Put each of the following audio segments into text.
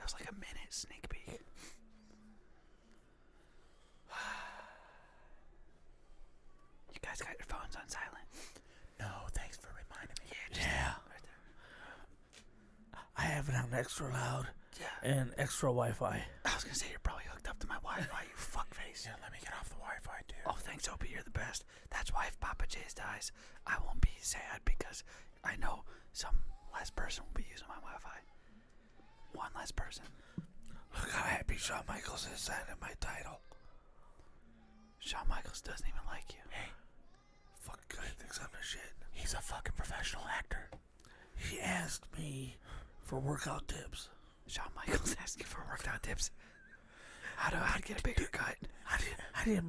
That was like a minute sneak peek. You guys got your phones on silent? No, thanks for reminding me. Yeah. Right there. I have it on extra loud Yeah. and extra Wi-Fi. I was gonna say you're probably hooked up to my Wi-Fi, you fuckface. Yeah, let me get off the Wi-Fi, too. Oh, thanks, Opie. You're the best. That's why if Pappa J's dies, I won't be sad because I know some less person will be using my Wi-Fi. One less person. Look how happy Shawn Michaels is signing my title. Shawn Michaels doesn't even like you. Hey, Fuck guy thinks I'm the shit. he's a fucking professional actor. He asked me for workout tips. Shawn Michaels asked you for workout tips. How to get a bigger cut? How do you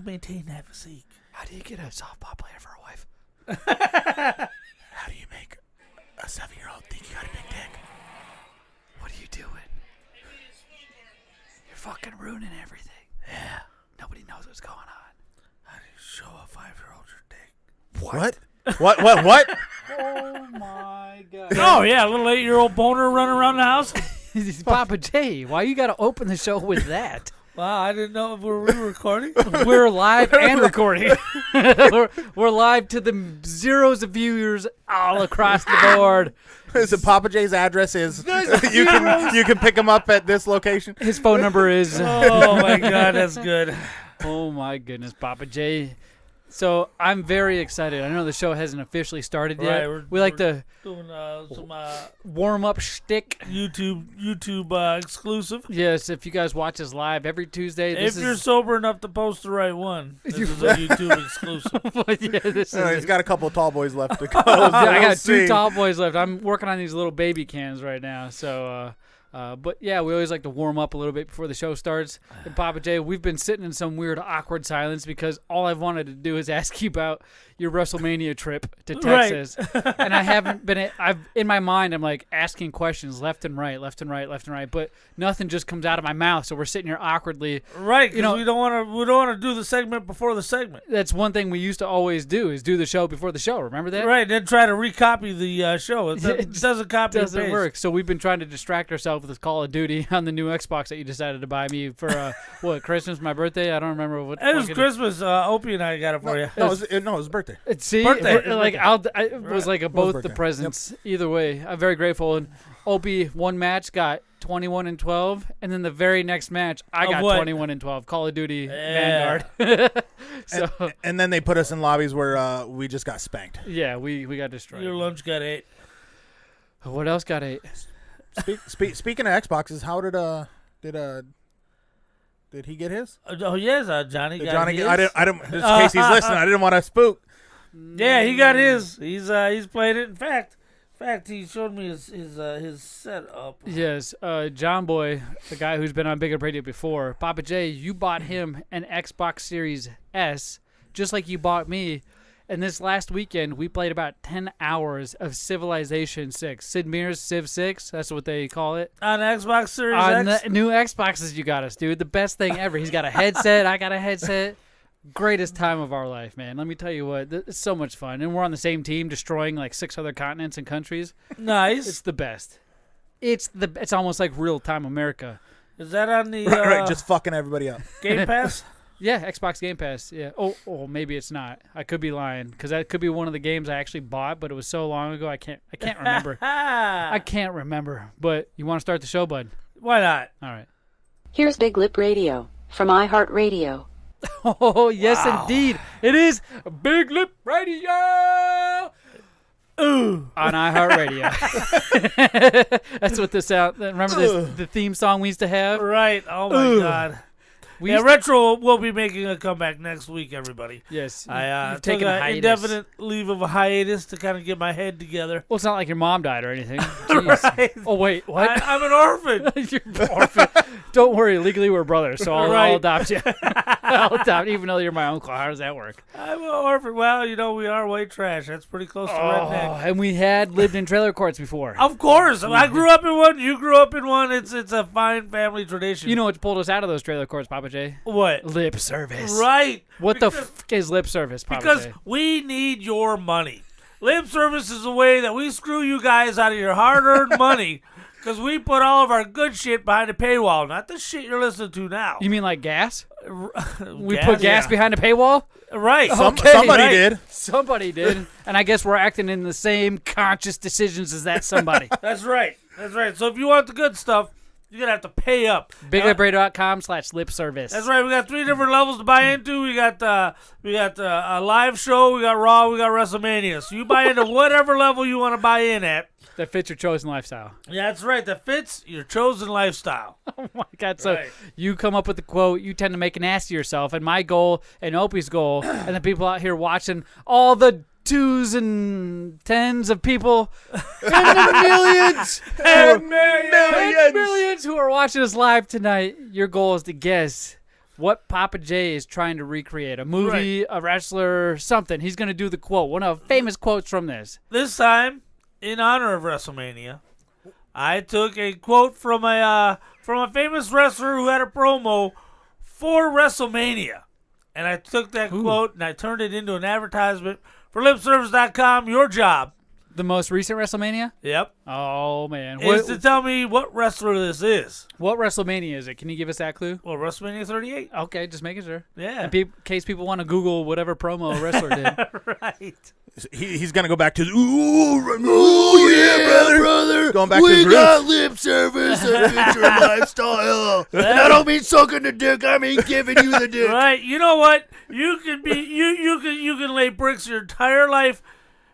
maintain that physique? How do you get a softball player for a wife? How do you make a 7-year-old think you got a big dick? What are you doing? You're fucking ruining everything. Yeah. Nobody knows what's going on. How do you show a 5-year-old your dick? What? Oh my god. Oh, yeah, a little 8-year-old boner running around the house. Pappa J, why you gotta open the show with that? Wow, I didn't know if we were recording. We're live and recording. we're live to the zeros of viewers all across the board. So Pappa J's address is you can pick him up at this location. His phone number is. Oh, my God, that's good. Oh my goodness, Pappa J. So I'm very excited. I know the show hasn't officially started yet. Right, we like to doing some warm up shtick. YouTube exclusive. Yes, if you guys watch us live every Tuesday. If you're sober enough to post the right one, this is a YouTube exclusive. Yeah, this is He's got a couple of tall boys left to go. I got 2 tall boys left. I'm working on these little baby cans right now. So, but yeah, we always like to warm up a little bit before the show starts. And Pappa J, we've been sitting in some weird, awkward silence because all I've wanted to do is ask you about your WrestleMania trip to Texas. Right. And I haven't been. In my mind, I'm like asking questions left and right, but nothing just comes out of my mouth. So we're sitting here awkwardly. Right, because we don't want to do the segment before the segment. That's one thing we used to always do is do the show before the show. Remember that? Right, then try to recopy the show. It doesn't copy. Doesn't work. So we've been trying to distract ourselves with Call of Duty on the new Xbox that you decided to buy me for what, Christmas, my birthday? I don't remember what. It was Christmas. Opie and I got it for you. No, it was birthday. See, birthday. It was like both the presents. Yep. Either way, I'm very grateful. And Opie, one match got 21-12, and then the very next match I got 21-12. Call of Duty Vanguard. And then they put us in lobbies where we just got spanked. Yeah, we got destroyed. Your lunch got 8. What else got 8? Speaking of Xboxes, how did he get his? Oh yes, Johnny got his. I didn't. Just in case he's listening, I didn't want to spook. Yeah, he got his. He's played it. In fact, he showed me his setup. Yes, John Boy, the guy who's been on BigLipRadio before, Pappa J, you bought him an Xbox Series S, just like you bought me. And this last weekend, we played about 10 hours of Civilization 6. Sid Meier's Civ 6, that's what they call it. On Xbox Series On X? the new Xboxes you got us, dude. The best thing ever. He's got a headset. I got a headset. Greatest time of our life, man. Let me tell you what. It's so much fun. And we're on the same team, destroying like 6 other continents and countries. Nice. It's the best. It's almost like real-time America. Is that on the... Right, just fucking everybody up. Game Pass? Yeah, Xbox Game Pass. Yeah. Oh, maybe it's not. I could be lying because that could be one of the games I actually bought, but it was so long ago I can't remember. I can't remember. But you want to start the show, bud? Why not? All right. Here's BigLipRadio from iHeartRadio. Oh yes, indeed, it is BigLipRadio. Ooh, on iHeartRadio. That's what the sound. Remember the theme song we used to have? Right. Oh my God. Retro will be making a comeback next week, everybody. Yes. I You've took taken an hiatus. Indefinite leave of a hiatus to kind of get my head together. Well, it's not like your mom died or anything. Right. Oh, wait. What? I'm an orphan. You're an orphan. Don't worry. Legally, we're brothers, so I'll adopt you. I'll adopt, even though you're my uncle. How does that work? I'm an orphan. Well, we are white trash. That's pretty close to redneck. And we had lived in trailer courts before. Of course. I grew up in one. You grew up in one. It's a fine family tradition. You know what pulled us out of those trailer courts, Pappa J? What? Lip service. Right. What the f*** is lip service, Pappa J? Because we need your money. Lip service is a way that we screw you guys out of your hard-earned money. Because we put all of our good shit behind a paywall, not the shit you're listening to now. You mean like gas? We Gas? put gas Yeah. behind a paywall? Right. Somebody right. did. Somebody did. And I guess we're acting in the same conscious decisions as that somebody. That's right. That's right. So if you want the good stuff, you're going to have to pay up. BigLipRadio.com/lip service. That's right. We got 3 different levels to buy into. We got a live show. We got Raw. We got WrestleMania. So you buy into whatever level you want to buy in at. That fits your chosen lifestyle. Yeah, that's right. That fits your chosen lifestyle. Oh my God. So Right. you come up with the quote, you tend to make an ass of yourself. And my goal and Opie's goal, and the people out here watching, all the 2s and 10s of people, and the millions, And millions who are watching us live tonight, your goal is to guess what Pappa J is trying to recreate. A movie, a wrestler, something. He's going to do the quote. One of the famous quotes from this. This time, in honor of WrestleMania, I took a quote from a famous wrestler who had a promo for WrestleMania. And I took that quote and I turned it into an advertisement for lipservice.com. Your job. The most recent WrestleMania? Yep. Oh, man. Is to tell me what wrestler this is. What WrestleMania is it? Can you give us that clue? Well, WrestleMania 38. Okay, just making sure. Yeah. In case people want to Google whatever promo a wrestler did. Right. He's gonna go back to ooh yeah, brother. Going back to his roots. lip service and future lifestyle. And I don't mean sucking the dick. I mean giving you the dick. Right. You know what? You can be you can lay bricks your entire life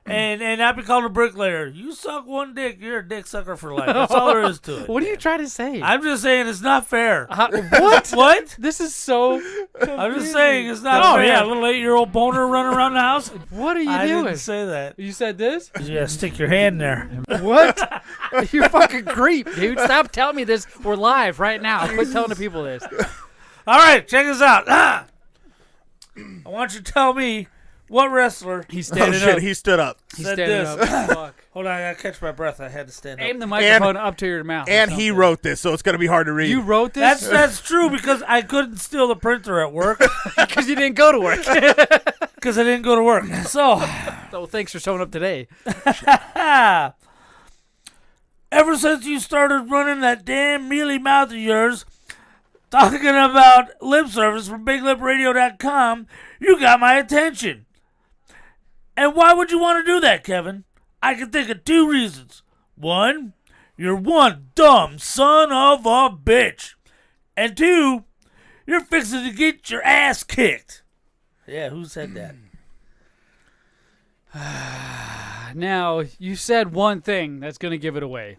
and not be called a bricklayer. You suck one dick, you're a dick sucker for life. That's all there is to it. What are you trying to say? I'm just saying it's not fair. What? What? This is so. I'm just saying it's not fair. yeah. A little 8-year-old boner running around the house. What are you I doing? didn't say that. You said this? Yeah, stick your hand there. What? You fucking creep, dude. Stop telling me this. We're live right now. Quit telling the people this. All right, check this out. I want you to tell me what wrestler He's Oh standing shit, up. he stood up. He's said standing this. up. Fuck. Hold on, I gotta catch my breath. I had to stand up. Aim the microphone up to your mouth. or And he something. wrote this, so it's gonna be hard to read. You wrote this? That's true because I couldn't steal the printer at work because you didn't go to work. because I didn't go to work. So, So thanks for showing up today. ever since you started running that damn mealy mouth of yours, talking about lip service from BigLipRadio.com, you got my attention. And why would you want to do that, Kevin? I can think of 2 reasons. 1, you're one dumb son of a bitch. And 2, you're fixing to get your ass kicked. Yeah, who said that? Now, you said one thing that's going to give it away.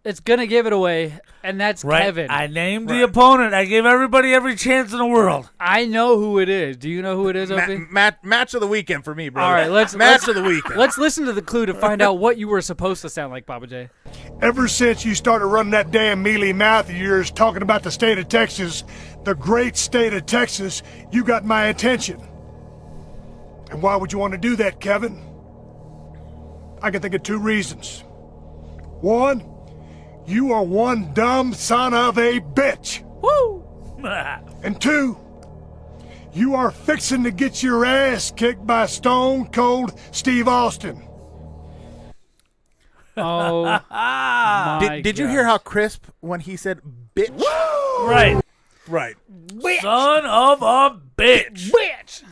It's going to give it away, and that's Right. Kevin. I named the opponent. I gave everybody every chance in the world. I know who it is. Do you know who it is, Opie? Match of the weekend for me, bro. All right, match of the weekend. Let's listen to the clue to find out what you were supposed to sound like, Pappa J. Ever since you started running that damn mealy mouth of yours talking about the state of Texas, the great state of Texas, you got my attention. And why would you want to do that, Kevin? I can think of 2 reasons. 1, you are one dumb son of a bitch. Woo! And 2, you are fixing to get your ass kicked by Stone Cold Steve Austin. Oh, my Did you God. hear how crisp when he said bitch? Right. Right. Son of a bitch. Bitch!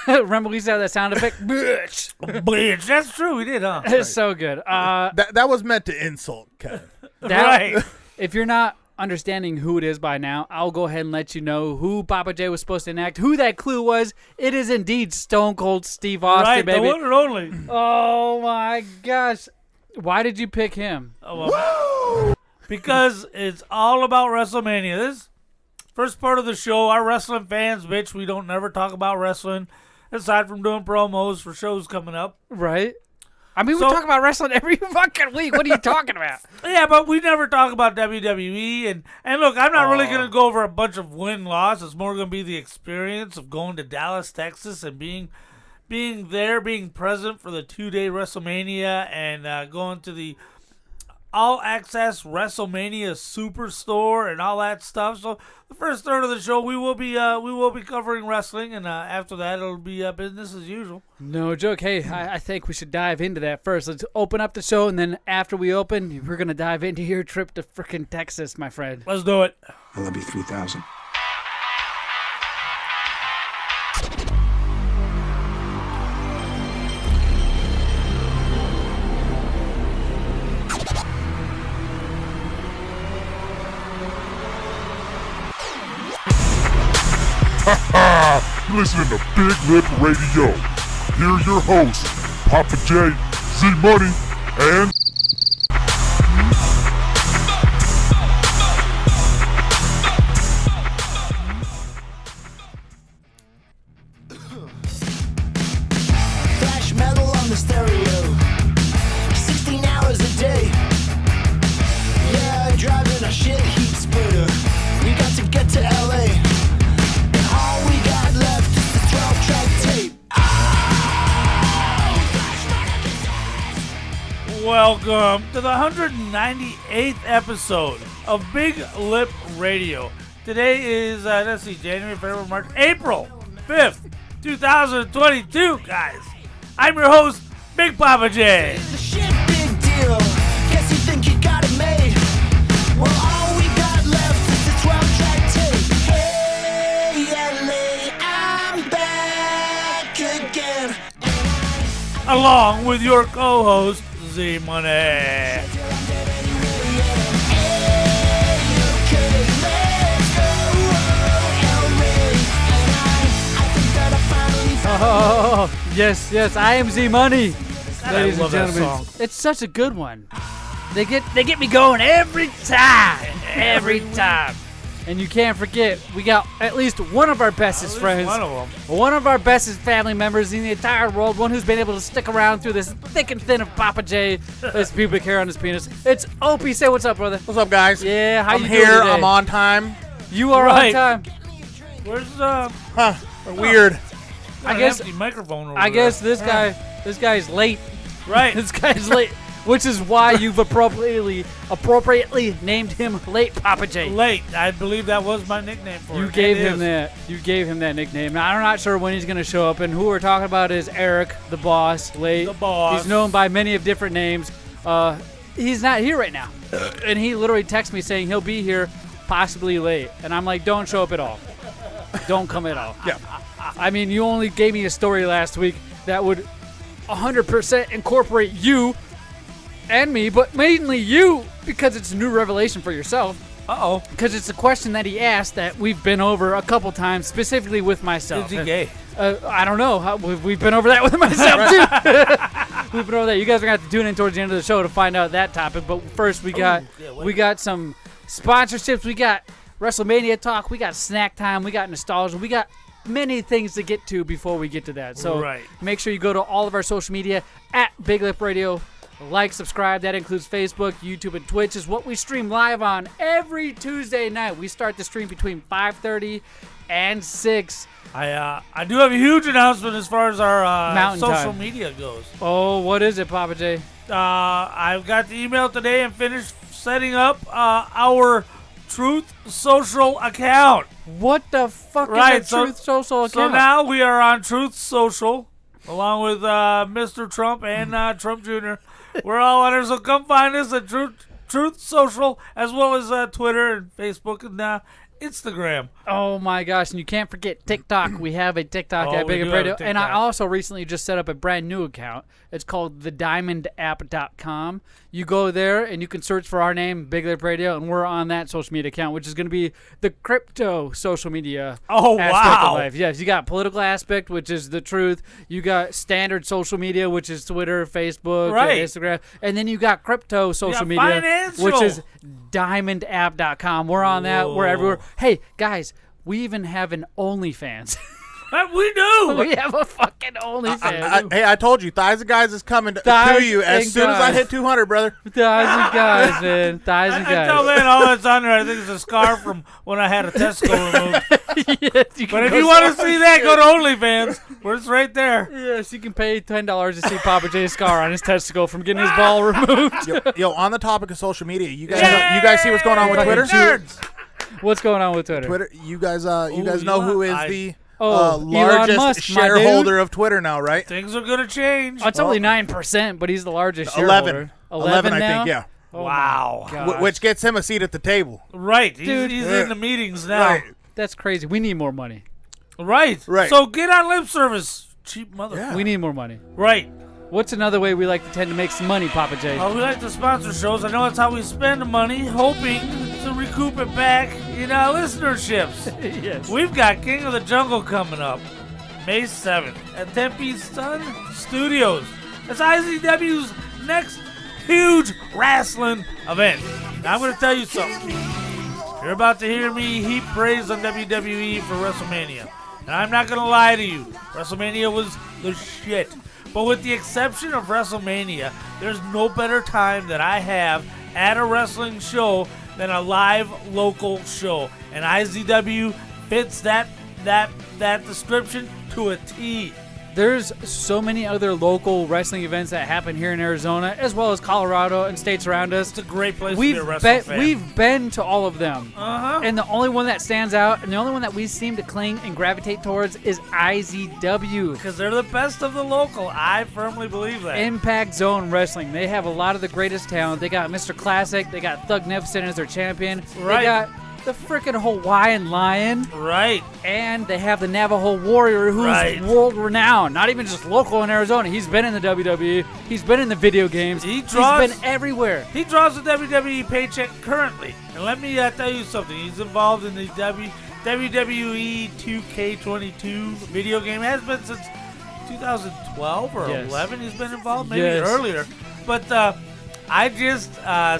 Remember we used to have that sound effect? Bitch! Bitch. That's true. We did, huh? It's so good. That was meant to insult Kevin. Right. If you're not understanding who it is by now, I'll go ahead and let you know who Pappa J was supposed to enact, who that clue was. It is indeed Stone Cold Steve Austin, Right, baby. the one and only. Oh, my gosh. Why did you pick him? Because it's all about WrestleMania. This first part of the show, our wrestling fans, bitch, we don't never talk about wrestling aside from doing promos for shows coming up. Right? I mean, So- we talk about wrestling every fucking week. What are you talking about? Yeah, but we never talk about WWE. And look, I'm not really going to go over a bunch of win-loss. It's more going to be the experience of going to Dallas, Texas, and being there, being present for the 2-day WrestleMania, and going to the all-access WrestleMania Superstore and all that stuff. So the first third of the show, we will be covering wrestling, and after that, it'll be business as usual. No joke. Hey, I think we should dive into that first. Let's open up the show, and then after we open, we're going to dive into your trip to frickin' Texas, my friend. Let's do it. I love you 3,000. You're listening to Big Lip Radio. Here are your hosts, Pappa J, Z-Money, and... Thrash metal on the stereo, 16 hours a day. Yeah, driving a shit heat splitter. We got to get to LA. All we got left is the 12-track tape. Welcome to the 198th episode of Big Lip Radio. Today is, January, February, March, April 5th, 2022, guys. I'm your host, Big Pappa J. The shit big deal. Guess you think you got it made. Well, all we got left is the 12-track tape. Hey, LA, I'm back again. Along with your co-host, Z-Money. Oh, yes, I am Z-Money. Ladies love and that gentlemen, song. it's such a good one. They get me going every time. And you can't forget, we got at least one of our bestest friends, One of them. one of our bestest family members in the entire world, one who's been able to stick around through this thick and thin of Pappa J, this pubic hair on his penis. It's Opie. Say what's up, brother. What's up, guys? Yeah, how I'm you here. doing today? I'm on time. You are Right. on time. Where's Weird. I guess- empty microphone over I guess there. this guy's late. Right. This guy's late, which is why you've appropriately named him Late Pappa J. Late. I believe that was my nickname for You him. gave It him is. that. You gave him that nickname. Now, I'm not sure when he's going to show up, and who we're talking about is Eric, the boss, Late. The boss. He's known by many of different names. He's not here right now, and he literally texted me saying he'll be here, possibly late, and I'm like, don't show up at all. Don't come at all. Yeah. I mean, you only gave me a story last week that would 100% incorporate you and me, but mainly you, because it's a new revelation for yourself. Uh-oh. Because it's a question that he asked that we've been over a couple times, specifically with myself. Is he gay? I don't know. We've been over that with myself, too. We've been over that. You guys are going to have to tune in towards the end of the show to find out that topic. But first, we got some sponsorships. We got WrestleMania talk. We got snack time. We got nostalgia. We got many things to get to before we get to that. So make sure you go to all of our social media at Big Lip Radio. Like, subscribe. That includes Facebook, YouTube, and Twitch is what we stream live on every Tuesday night. We start the stream between 5:30 and 6. I do have a huge announcement as far as our Mountain social time. media goes. Oh, what is it, Pappa J? I've got the email today and finished setting up our Truth Social account. What the fuck Right, is a Truth Social account? So now we are on Truth Social, along with Mr. Trump and Trump Jr. We're all on there, so come find us at Truth Social, as well as Twitter and Facebook and Instagram. Oh my gosh, and you can't forget TikTok. We have a TikTok at we Big do Lip have a Radio. And I TikTok. also recently just set up a brand new account. It's called thediamondapp.com. You go there and you can search for our name, Big Lip Radio, and we're on that social media account, which is going to be the crypto social media aspect of life. Yes, you got political aspect, which is the truth. You got standard social media, which is Twitter, Facebook, Instagram. And then you got crypto social media, which is diamondapp.com. We're on that. We're everywhere. Hey, guys, we even have an OnlyFans. We do. We have a fucking OnlyFans. Hey, I told you, Thighs and Guys is coming to you as soon as I hit 200, brother. Thighs and Guys, man. Thighs and I tell Guys. man, all that's on there, I think it's a scar from when I had a testicle removed. Yes, you can But if go you want to so- see that, go to OnlyFans. Where it's right there. Yes, you can pay $10 to see Pappa J's scar on his testicle from getting his ball removed. Yo, on the topic of social media, you guys see what's going on with Fucking Twitter? Nerds. What's going on with Twitter? Twitter, you guys know who is the Elon largest Musk, my shareholder of Twitter now, right? Things are going to change. Oh, it's only 9%, but he's the largest 11. shareholder. 11, I now? think, yeah. Oh Wow. my gosh. Which gets him a seat at the table. Right. Dude. He's in the meetings now. Right. That's crazy. We need more money. Right. Right. So get on lip service, cheap mother. Yeah. We need more money. Right. What's another way we like to tend to make some money, Pappa J? We like to sponsor shows. I know that's how we spend the money, hoping to recoup it back in our listenerships. Yes. We've got King of the Jungle coming up May 7th at Tempe Sun Studios. That's IZW's next huge wrestling event. Now, I'm going to tell you something. You're about to hear me heap praise on WWE for WrestleMania. And I'm not going to lie to you. WrestleMania was the shit. But with the exception of WrestleMania, there's no better time that I have at a wrestling show than a live local show. And IZW fits that description to a T. There's so many other local wrestling events that happen here in Arizona, as well as Colorado and states around us. It's a great place to be a wrestling fan. We've been to all of them. Uh-huh. And the only one that stands out, and the only one that we seem to cling and gravitate towards is IZW. Because they're the best of the local. I firmly believe that. Impact Zone Wrestling. They have a lot of the greatest talent. They got Mr. Classic. They got Thugnificent as their champion. Right. They got the freaking Hawaiian Lion. Right. And they have the Navajo Warrior, who's Right. world renowned. Not even just local in Arizona. He's been in the WWE. He's been in the video games. He's been everywhere. He draws a WWE paycheck currently. And let me tell you something. He's involved in the WWE 2K22 video game. Has been since 2012 or Yes. 11 he's been involved. Maybe Yes. earlier. But I just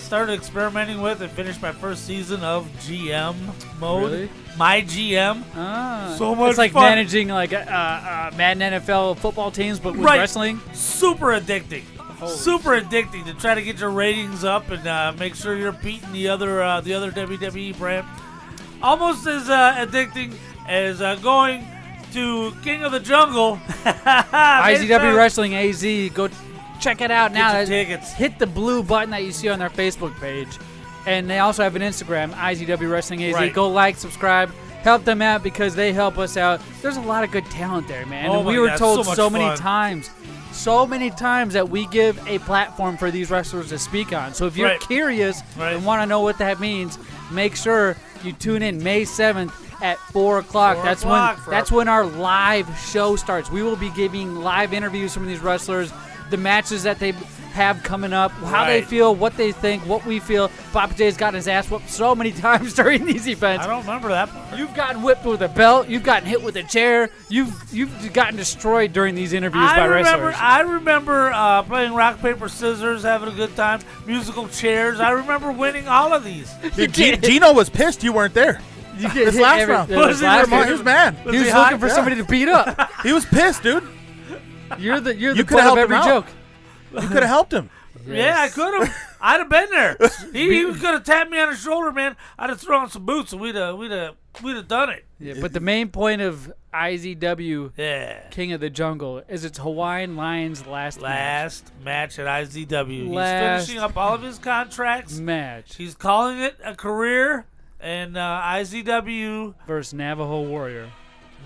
started experimenting with and finished my first season of GM mode. Really? My GM. Ah. So much It's like fun. managing like Madden NFL football teams, but with Right. wrestling. Super addicting. Super addicting to try to get your ratings up and make sure you're beating the other WWE brand. Almost as addicting as going to King of the Jungle. IZW Wrestling AZ. Go check it out now. your tickets. Hit the blue button that you see on their Facebook page. And they also have an Instagram, IZW Wrestling AZ. Right. Go like, subscribe, help them out because they help us out. There's a lot of good talent there, man. Oh And we my were God, told so much so many fun. times that we give a platform for these wrestlers to speak on. So if you're Right. curious Right. and want to know what that means, make sure you tune in May 7th at 4 o'clock. 4 That's o'clock for that's when our live show starts. We will be giving live interviews from these wrestlers, the matches that they have coming up, how they Right. feel, what they think, what we feel. Pappa J's gotten his ass whooped so many times during these events. I don't remember that part. You've gotten whipped with a belt. You've gotten hit with a chair. You've gotten destroyed during these interviews by wrestlers. I remember playing rock, paper, scissors, having a good time, musical chairs. I remember winning all of these. Dude, Gino was pissed you weren't there. You get This hit last every- round. this Was he last remote? round. He was mad. He was he looking hot? for Yeah. somebody to beat up. He was pissed, dude. You're the You butt coulda of helped every him out. joke. You could have helped him. Yeah, I could have. I'd have been there. He could have tapped me on the shoulder, man. I'd have thrown some boots and we'd have done it. Yeah, but the main point of IZW Yeah. King of the Jungle is it's Hawaiian Lion's last Match at IZW. Last- He's finishing up all of his contracts. match He's calling it a career. And IZW versus Navajo Warrior.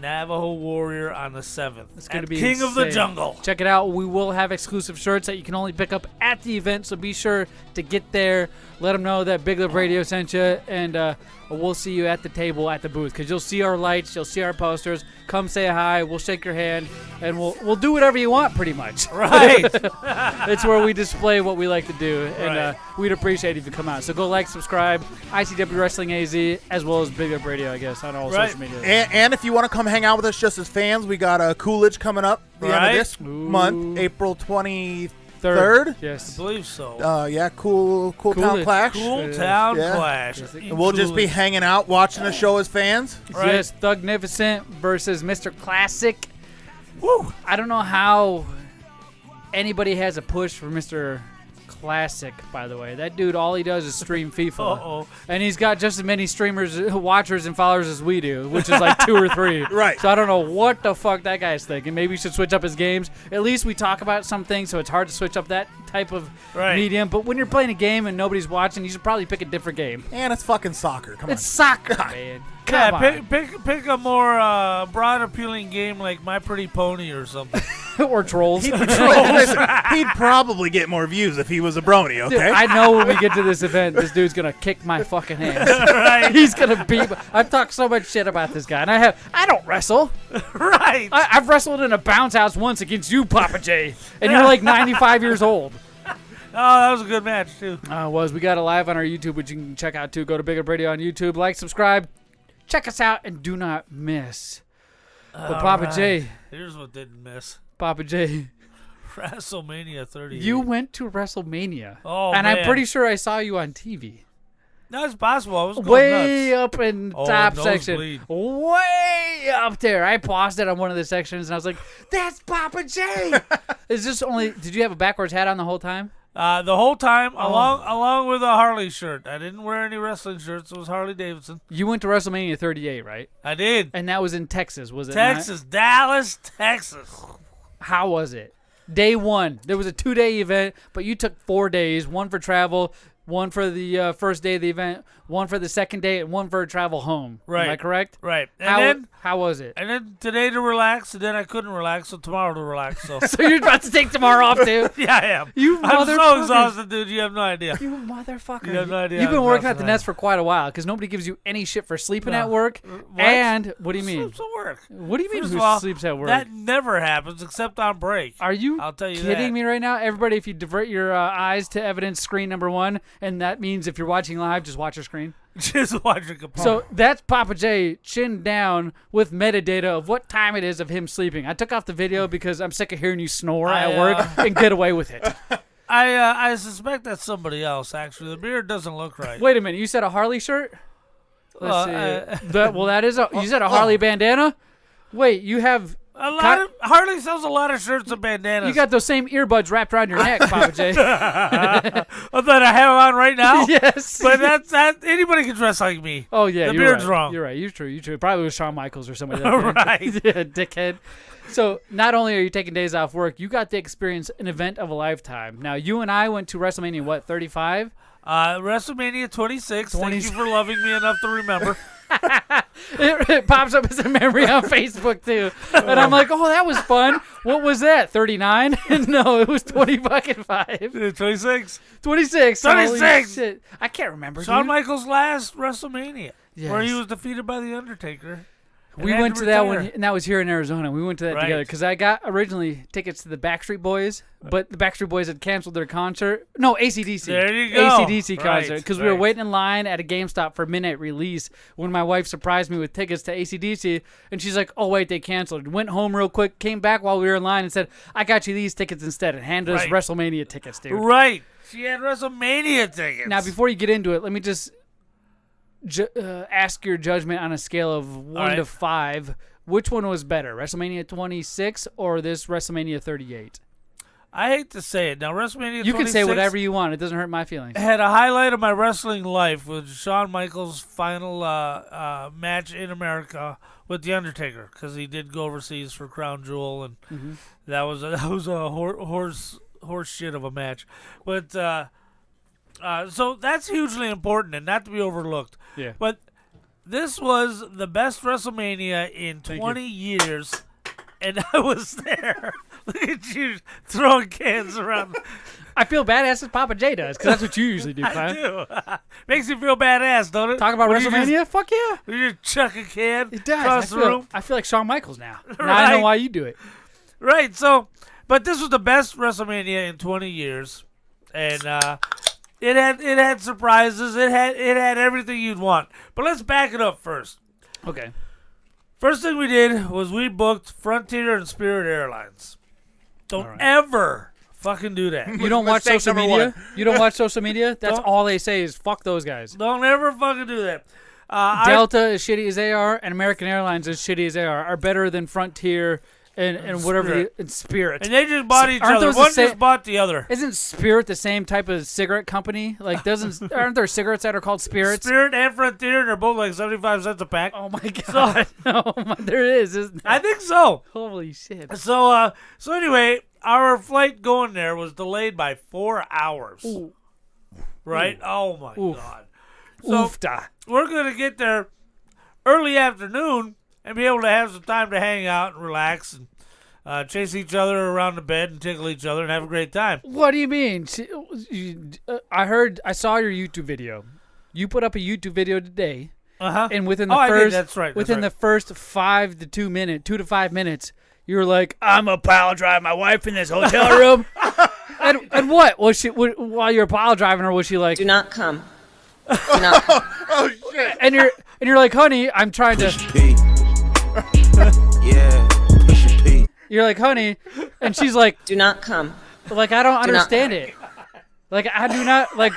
Navajo Warrior on the 7th. It's going to at be King of the insane. Jungle. Check it out. We will have exclusive shirts that you can only pick up at the event, so be sure to get there. Let them know that Big Lip Radio sent you, and we'll see you at the table at the booth because you'll see our lights, you'll see our posters. Come say hi. We'll shake your hand, and we'll do whatever you want, pretty much. Right. It's where we display what we like to do, and Right. we'd appreciate it if you come out. So go like, subscribe, ICW Wrestling AZ, as well as Big Lip Radio, I guess, on all Right. social media. And if you want to come hang out with us just as fans, we got a Coolidge coming up the end Right. of this month, April 23rd. Yes. I believe so. Yeah, Cool Town Coolidge. Clash. Cool Town Yeah. Clash. And we'll just be hanging out, watching the show as fans. Right. Yes, Thugnificent versus Mr. Classic. Woo. I don't know how anybody has a push for Mr. Classic, by the way. That dude, all he does is stream FIFA. Uh-oh. And he's got just as many streamers, watchers, and followers as we do, which is like 2 or 3. Right. So I don't know what the fuck that guy's thinking. Maybe he should switch up his games. At least we talk about some things, so it's hard to switch up that type of medium. But when you're playing a game and nobody's watching, you should probably pick a different game. And it's fucking soccer. Come It's soccer, man. Come on. Pick a more broad appealing game like My Pretty Pony or something. Or Trolls. Listen, he'd probably get more views if he was a brony, okay? Dude, I know when we get to this event, this dude's going to kick my fucking ass. Right. He's going to beat me. I've talked so much shit about this guy, and I don't wrestle. Right. I've wrestled in a bounce house once against you, Pappa J, and you're like 95 years old. Oh, that was a good match, too. We got it live on our YouTube, which you can check out, too. Go to BigLipRadio on YouTube. Like, subscribe. Check us out, and do not miss. But Pappa J. Here's what didn't miss. Pappa J. WrestleMania 38. You went to WrestleMania. Oh, and man. I'm pretty sure I saw you on TV. No, it's possible. I was going Way nuts. up in Oh, top nosebleed. section. Way up there. I paused it on one of the sections, and I was like, that's Pappa J. Is this only... Did you have a backwards hat on the whole time? The whole time, along with a Harley shirt. I didn't wear any wrestling shirts. It was Harley Davidson. You went to WrestleMania 38, right? I did. And that was in Texas, was it Texas, Dallas, Texas. not? How was it? Day one. There was a 2-day event, but you took 4 days. One for travel, one for the first day of the event, one for the second day, and one for travel home. Right. Am I correct? Right. And How was it? And then today to relax, and then I couldn't relax, so tomorrow to relax. So, So you're about to take tomorrow off, too? yeah, I am. You I'm so motherfuckers. exhausted, dude. You have no idea. You motherfucker. You have no idea You've how been working at the exhausted I nest for quite a while because nobody gives you any shit for sleeping No. at work. What? And what do you mean? Sleeps at work. What do you mean First who of all, sleeps at work? That never happens except on break. Are you I'll tell you kidding that. me right now? Everybody, if you divert your eyes to evidence screen number 1, and that means if you're watching live, just watch your screen. Just watching a So that's Pappa J chin down with metadata of what time it is of him sleeping. I took off the video because I'm sick of hearing you snore at work and get away with it. I suspect that's somebody else, actually. The beard doesn't look right. Wait a minute. You said a Harley shirt? Let's see. Well, That is you said a Harley bandana? Wait, you have... Harley sells a lot of shirts and bandanas. You got those same earbuds wrapped around your neck, Pappa J. that I have on right now? Yes. But that anybody can dress like me. Oh, yeah, The you're beard's right. wrong. You're right. You're true. Probably with Shawn Michaels or somebody like that. Right. Yeah, dickhead. So not only are you taking days off work, you got to experience an event of a lifetime. Now, you and I went to WrestleMania, 35? WrestleMania 26. Thank you for loving me enough to remember. It pops up as a memory on Facebook, too. And I'm like, oh, that was fun. What was that, 39? No, it was 25. 26. 26. 26. Holy shit. I can't remember, Shawn dude. Michaels' last WrestleMania, where he Yes. was defeated by The Undertaker. We went to that one, and that was here in Arizona. We went to that Right. together because I got originally tickets to the Backstreet Boys, but the Backstreet Boys had canceled their concert. No, AC/DC. There you go. AC/DC Right, concert because we were right. waiting in line at a GameStop for midnight release when my wife surprised me with tickets to AC/DC, and she's like, "Oh wait, they canceled." Went home real quick, came back while we were in line, and said, "I got you these tickets instead," and handed us Right. WrestleMania tickets, dude. Right. She had WrestleMania tickets. Now, before you get into it, let me just ask your judgment on a scale of 1 to right. 5. Which one was better, WrestleMania 26 or this WrestleMania 38? I hate to say it. Now, WrestleMania 26 You can say whatever you want. It doesn't hurt my feelings. had a highlight of my wrestling life with Shawn Michaels' final match in America with The Undertaker, because he did go overseas for Crown Jewel, and that was a horse shit of a match. But so that's hugely important and not to be overlooked. Yeah. But this was the best WrestleMania in 20 years, and I was there. Look at you throwing cans around. I feel badass as Pappa J does, because that's what you usually do, I Clyde. do. Makes you feel badass, don't it? Talk about When you WrestleMania? Fuck yeah. You just chuck a can It does. across the room. I feel like Shawn Michaels now. Now I know Right. why you do it. Right, so, but this was the best WrestleMania in 20 years, and it had surprises. It had everything you'd want. But let's back it up first. Okay. First thing we did was we booked Frontier and Spirit Airlines. Don't ever fucking do that. You don't watch Mistake social number media? one. You don't watch social media? That's Don't- all they say is fuck those guys. Don't ever fucking do that. Delta, as shitty as they are, and American Airlines, as shitty as they are better than Frontier and whatever and Spirit. And they just bought each Aren't other. those the One same- just bought the other. Isn't Spirit the same type of cigarette company? Like, aren't there cigarettes that are called Spirits? Spirit and Frontier, and they're both like 75 cents a pack. Oh my god! Oh my, there is, isn't there? I think so. Holy shit! So anyway, our flight going there was delayed by 4 hours. Ooh. Right? Ooh. Oh my Oof. God. So Oofta. we're gonna get there early afternoon and be able to have some time to hang out and relax and chase each other around the bed and tickle each other and have a great time. What do you mean? I saw your YouTube video. You put up a YouTube video today, and within the the first 2 to 5 minutes, you were like, "I'm a pile drive my wife in this hotel room." and what was she? While you were pile driving her, was she like, Do not come. Do not come. Oh shit! And you're like, "Honey, I'm trying to." P. Yeah, push your P. You're like, "Honey," and she's like, Do not come. "Like I don't Do not- understand it. Like I do not like."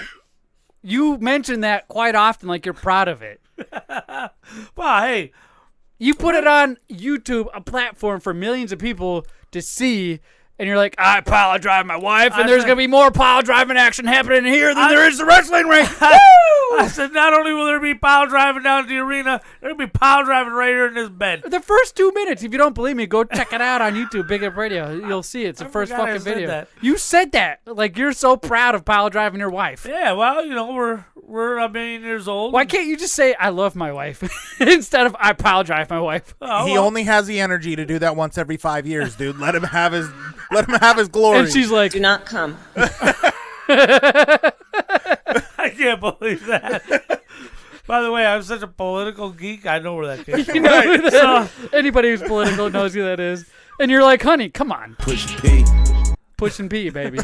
You mention that quite often, like you're proud of it. Well, hey, You put it on YouTube, a platform for millions of people to see, and you're like, I pile drive my wife, and there's going to be more pile driving action happening here than there is the wrestling ring. I said not only will there be pile driving down to the arena, there'll be pile driving right here in this bed. The first 2 minutes, if you don't believe me, go check it out on YouTube, Big Up Radio. You'll see it. It's the first forgot I fucking said video. that. You said that. Like, you're so proud of pile driving your wife. Yeah, well, you know, we're a million years old. Why can't you just say, I love my wife, instead of I pile drive my wife? Oh, He well, only has the energy to do that once every 5 years, dude. Let him have his glory. And she's like, Do not come. I can't believe that. By the way, I'm such a political geek. I know where that came from. you know who that is? Anybody who's political knows who that is. And you're like, honey, come on. Push P. Push and pee, baby.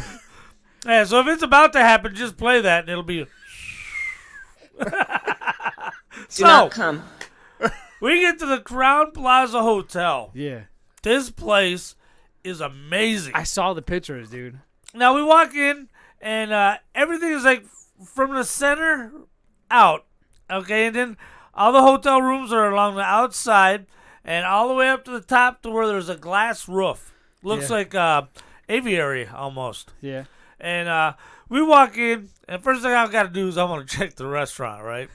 Yeah, so if it's about to happen, just play that and it'll be. Do not come. We get to the Crown Plaza Hotel. Yeah. This place is amazing. I saw the pictures, dude. Now we walk in and everything is like from the center out. Okay, and then all the hotel rooms are along the outside and all the way up to the top to where there's a glass roof. Looks Yeah. like aviary almost. Yeah. And we walk in, and first thing I've got to do is I want to check the restaurant, right?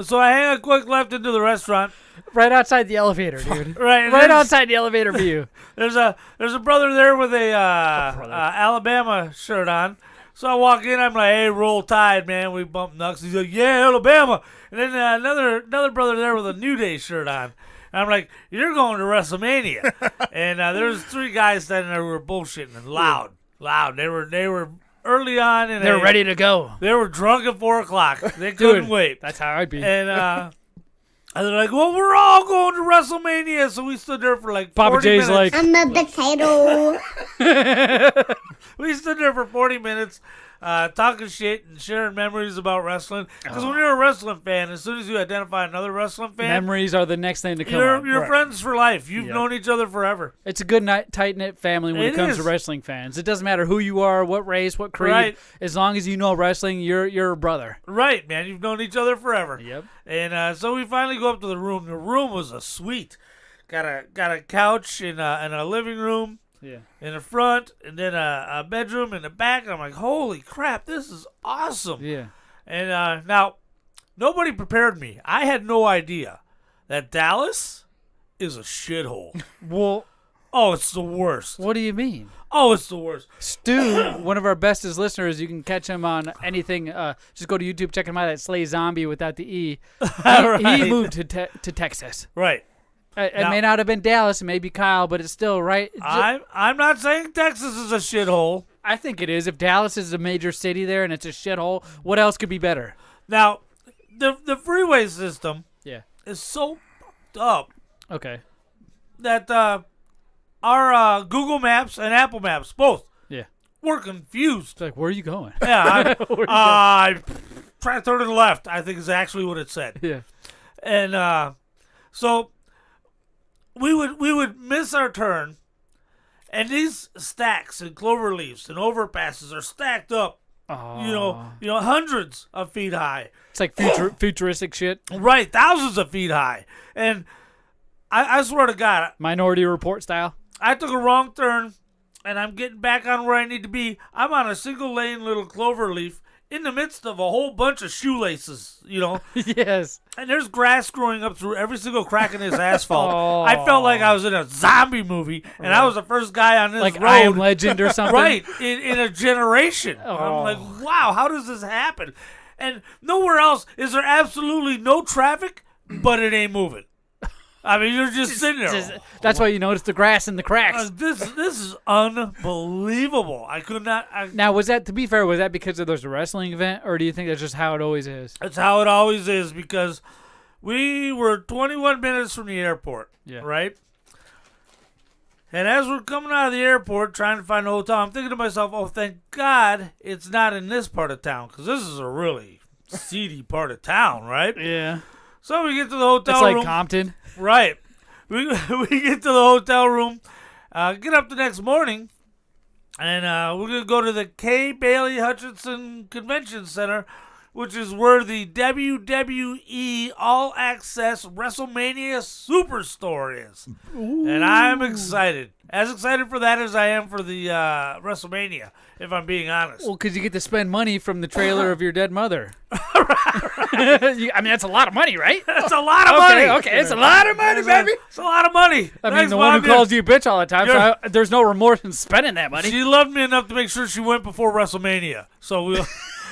So I hang a quick left into the restaurant. Right outside the elevator, dude. Right, and Right there's- outside the elevator view. There's a brother there with a Alabama shirt on. So I walk in, I'm like, hey, roll tide, man. We bump knucks. He's like, yeah, Alabama. And then another brother there with a New Day shirt on. And I'm like, you're going to WrestleMania. And there's three guys standing there who were bullshitting and loud. They were early on. And They're ready to go. They were drunk at 4 o'clock. They couldn't Dude, wait. that's how I'd be. And they're like, well, we're all going to WrestleMania. So we stood there for like 40 Papa J's minutes. like, I'm a potato. We stood there for 40 minutes talking shit and sharing memories about wrestling. Because when you're a wrestling fan, as soon as you identify another wrestling fan, memories are the next thing to come up. you're Right. friends for life. You've Yep. known each other forever. It's a good, tight-knit family when it It comes is. to wrestling fans. It doesn't matter who you are, what race, what creed. Right. As long as you know wrestling, you're a brother. Right, man. You've known each other forever. Yep. And so we finally go up to the room. The room was a suite. Got a couch in a living room. Yeah. In the front, and then a bedroom in the back. And I'm like, holy crap, this is awesome. Yeah. And now, nobody prepared me. I had no idea that Dallas is a shithole. Well, Oh, it's the worst. what do you mean? Oh, it's the worst. Stu, one of our bestest listeners, you can catch him on anything. Just go to YouTube, check him out at Slay Zombie without the E. Right. He moved to Texas. Right. It Now- may not have been Dallas, it may be Kyle, but it's still right. I'm not saying Texas is a shithole. I think it is. If Dallas is a major city there and it's a shithole, what else could be better? Now, the freeway system Yeah. is so fucked up Okay. that our Google Maps and Apple Maps both Yeah. were confused. It's like, where are you going? Yeah, Where you I tried to turn to the left. I think is actually what it said. Yeah. And so we would miss our turn, and these stacks and clover leaves and overpasses are stacked up. Oh. You know, hundreds of feet high. It's like futuristic shit. Right, thousands of feet high. And I swear to God, Minority Report style. I took a wrong turn, and I'm getting back on where I need to be. I'm on a single lane little clover leaf in the midst of a whole bunch of shoelaces, you know. Yes. And there's grass growing up through every single crack in this asphalt. I felt like I was in a zombie movie, and I was the first guy on this Like road. I Am Legend or something. Right, in a generation. I'm like, wow, how does this happen? And nowhere else is there absolutely no traffic, but it ain't moving. I mean, you're just sitting there. That's why you notice the grass in the cracks. This is unbelievable. I could not. Now, was that, to be fair, was that because there's a wrestling event, or do you think that's just how it always is? That's how it always is, because we were 21 minutes from the airport, right? And as we're coming out of the airport trying to find a hotel, I'm thinking to myself, oh, thank God it's not in this part of town, because this is a really seedy part of town, right? Yeah. So we get to the hotel room. It's room. like Compton. Right. We get to the hotel room, get up the next morning, and we're going to go to the K. Bailey Hutchinson Convention Center, which is where the WWE All Access WrestleMania Superstore is. Ooh. And I'm excited. As excited for that as I am for the WrestleMania, if I'm being honest. Well, because you get to spend money from the trailer of your dead mother. I mean, that's a lot of money, right? That's a lot of money. Okay, it's a lot of money, baby. It's a lot of money. I mean, the one who calls you a bitch all the time, so there's no remorse in spending that money. She loved me enough to make sure she went before WrestleMania. So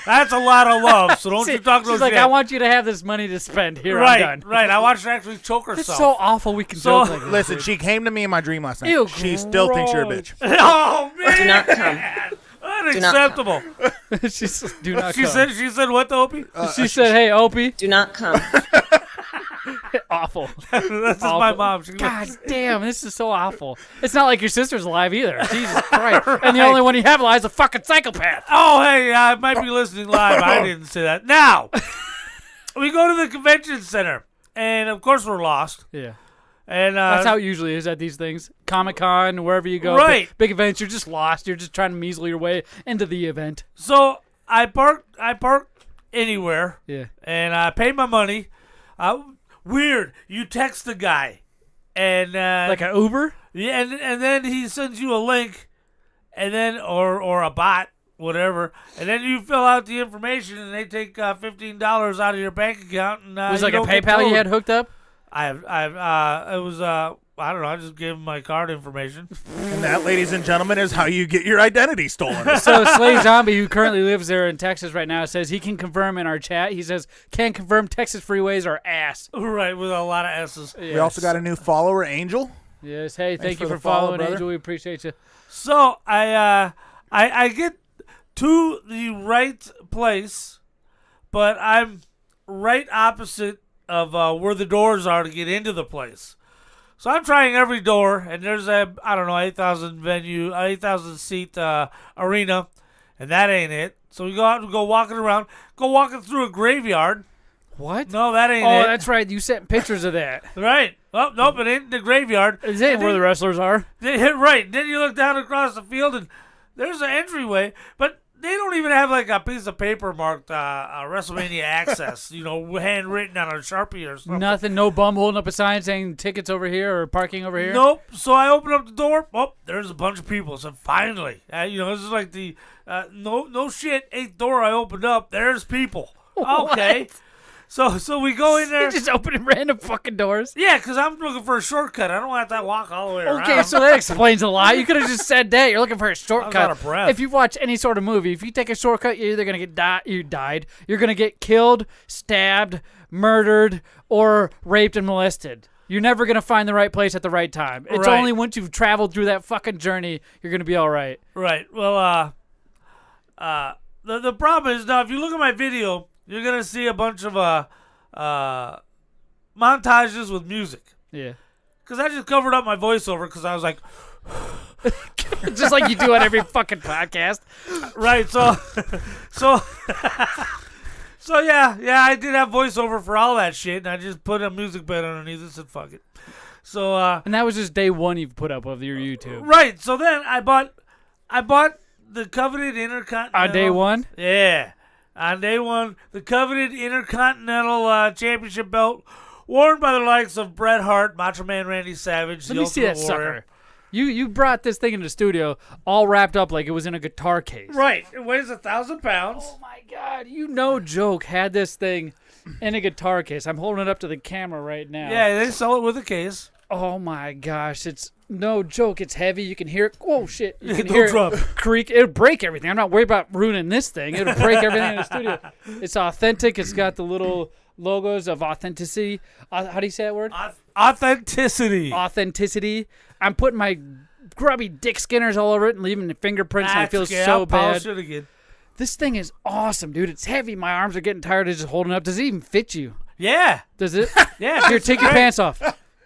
that's a lot of love, so don't you talk to her. She's like, I want you to have this money to spend. Here, right, I'm done. Right, I watched her actually choke herself. It's so awful we can joke like this. Listen, she came to me in my dream last night. Ew, she still thinks you're a bitch. Oh, man. Do not come. Unacceptable. She said what to Opie? She said, hey, Opie. Do not come. Awful. That's just my mom. God damn, this is so awful. It's not like your sister's alive either. Jesus Christ. And the only one you have alive is a fucking psychopath. Oh, hey, I might be listening live. I didn't say that. Now, we go to the convention center, and of course we're lost. Yeah. And that's how it usually is at these things. Comic-Con, wherever you go. Right. Big events, you're just lost. You're just trying to measle your way into the event. So I park anywhere. Yeah. And I pay my money. Weird. You text the guy. And like an Uber? Yeah, and then he sends you a link, and then or a bot, whatever, and then you fill out the information, and they take $15 out of your bank account. And it was like a PayPal you had hooked up? It was I don't know. I just gave him my card information. And that, ladies and gentlemen, is how you get your identity stolen. So Slay Zombie, who currently lives there in Texas right now, says he can confirm in our chat. He says, can confirm Texas freeways are ass. Right, with a lot of S's. Yes. We also got a new follower, Angel. Yes, hey, thank you for following, Angel. We appreciate you. So I get to the right place, but I'm right opposite of where the doors are to get into the place. So I'm trying every door, and there's a, 8,000 seat arena, and that ain't it. So we go out and go walking through a graveyard. What? No, that ain't it. Oh, that's right. You sent pictures of that. Right. Well, nope, it ain't the graveyard. Is it where the wrestlers are? Right. Then you look down across the field, and there's an entryway, but they don't even have like a piece of paper marked WrestleMania access, handwritten on a Sharpie or something. Nothing, no bum holding up a sign saying tickets over here or parking over here? Nope. So I open up the door. Oh, there's a bunch of people. So finally, this is like the, no shit, 8th door I opened up. There's people. Okay. What? So we go in there. You're just opening random fucking doors? Yeah, because I'm looking for a shortcut. I don't want to walk all the way around. Okay, so that explains a lot. You could have just said that. You're looking for a shortcut. I was out of breath. If you watch any sort of movie, if you take a shortcut, you're either going to get you're going to get killed, stabbed, murdered, or raped and molested. You're never going to find the right place at the right time. It's only once you've traveled through that fucking journey, you're going to be all right. Right. Well, the problem is, now, if you look at my video, you're going to see a bunch of montages with music. Yeah. Because I just covered up my voiceover because I was like... just like you do on every fucking podcast. Right, so yeah, I did have voiceover for all that shit, and I just put a music bed underneath it and said, fuck it. So, and that was just day one you've put up of your YouTube. Right, so then I bought the coveted Intercontinental... On day one? Yeah. On day one, the coveted Intercontinental Championship belt worn by the likes of Bret Hart, Macho Man Randy Savage, Let the me see that Ultimate Warrior. sucker. You brought this thing into the studio all wrapped up like it was in a guitar case. Right. It weighs 1,000 pounds. Oh my God! No joke had this thing in a guitar case. I'm holding it up to the camera right now. Yeah, they sell it with a case. Oh my gosh! It's no joke. It's heavy. You can hear it. Oh shit! You can Don't hear drop it creak. It'll break everything. I'm not worried about ruining this thing. It'll break everything in the studio. It's authentic. It's got the little logos of authenticity. How do you say that word? Authenticity. Authenticity. I'm putting my grubby dick skinners all over it and leaving the fingerprints, and I feel Okay, so I'll bad. polish it again. This thing is awesome, dude. It's heavy. My arms are getting tired of just holding it up. Does it even fit you? Yeah. Does it? Yeah. Here, take your pants off.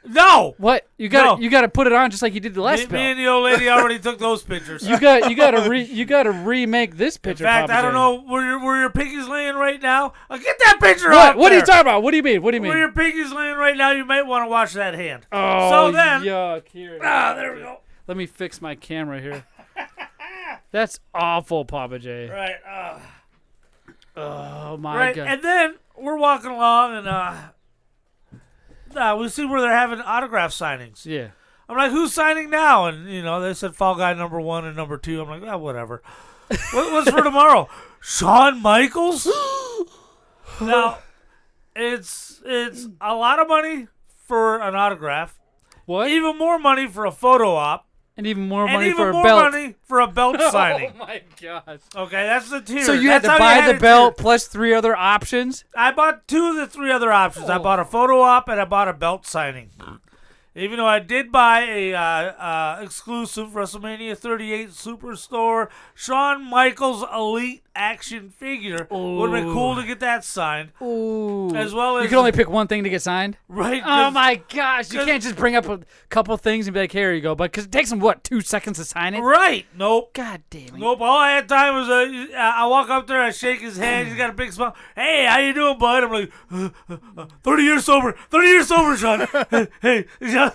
No. What? You got to put it on just like you did the last Me and the old lady already took those pictures. You got to remake this picture. In fact, Papa I don't J. know where your pinky's laying right now. Get that picture up What are you there. talking about? What do you mean? Where your pinky's laying right now, you might want to wash that hand. Oh, so then, yuck! Here. there we go. Let me fix my camera here. That's awful, Pappa J. Right. Oh my Right. God. And then we're walking along, and we see where they're having autograph signings. Yeah. I'm like, who's signing now? And, they said Fall Guy number 1 and number 2. I'm like, whatever. What's for tomorrow? Shawn Michaels? Now, it's a lot of money for an autograph. What? Even more money for a photo op. And even more And money even for a more belt. money for a belt signing. Oh my gosh. Okay, that's the tier. So you had That's to how buy had the it belt tiered. plus 3 other options? I bought 2 of the 3 other options. I Oh. bought a photo op and I bought a belt signing. Even though I did buy a exclusive WrestleMania 38 Superstore Shawn Michaels Elite action figure. Would have been cool to get that signed. Ooh. As well as You can only pick one thing to get signed? Right. Oh my gosh. You 'cause- can't just bring up a couple things and be like, here you go. But because it takes them, 2 seconds to sign it? Right. Nope. God damn it. Nope. All I had time was I walk up there, I shake his hand. He's got a big smile. Hey, how you doing, bud? I'm like, 30 years sober. 30 years sober, Sean. Hey, Sean.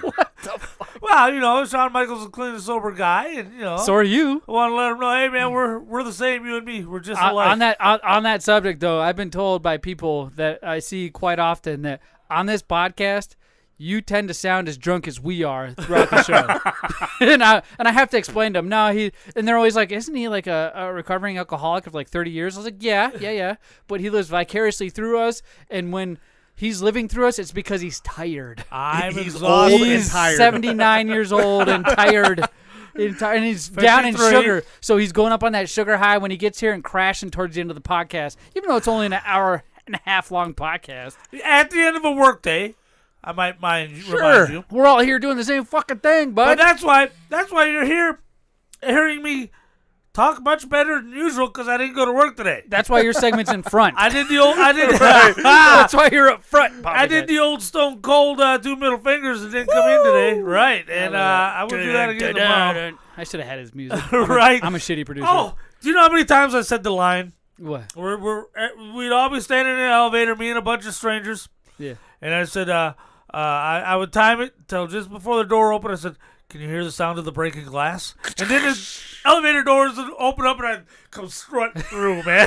What the fuck? Well, Shawn Michaels is a clean and sober guy, and So are you. I want to let him know, hey man, we're the same, you and me. We're just alike. On that subject, though, I've been told by people that I see quite often that on this podcast, you tend to sound as drunk as we are throughout the show. and I have to explain to them, and they're always like, isn't he like a recovering alcoholic of like 30 years? I was like, yeah. But he lives vicariously through us, and when he's living through us, it's because he's tired. He's old and He's tired. 79 years old and tired. And he's down in 53. sugar, so he's going up on that sugar high when he gets here and crashing towards the end of the podcast, even though it's only an hour and a half long podcast. At the end of a workday, I might remind you. We're all here doing the same fucking thing, But bud. that's why you're here hearing me talk much better than usual because I didn't go to work today. That's why your segment's in front. I did That's why you're up front, Papa I did J. the old Stone Cold 2 middle fingers and didn't come in today. Right. And I will do that again tomorrow. I should have had his music. Right. I'm a shitty producer. Oh, do you know how many times I said the line? What? We'd all be standing in an elevator, me and a bunch of strangers. Yeah. And I said, I would time it till just before the door opened. I said, can you hear the sound of the breaking glass? And then the elevator doors would open up and I'd come strutting through, man.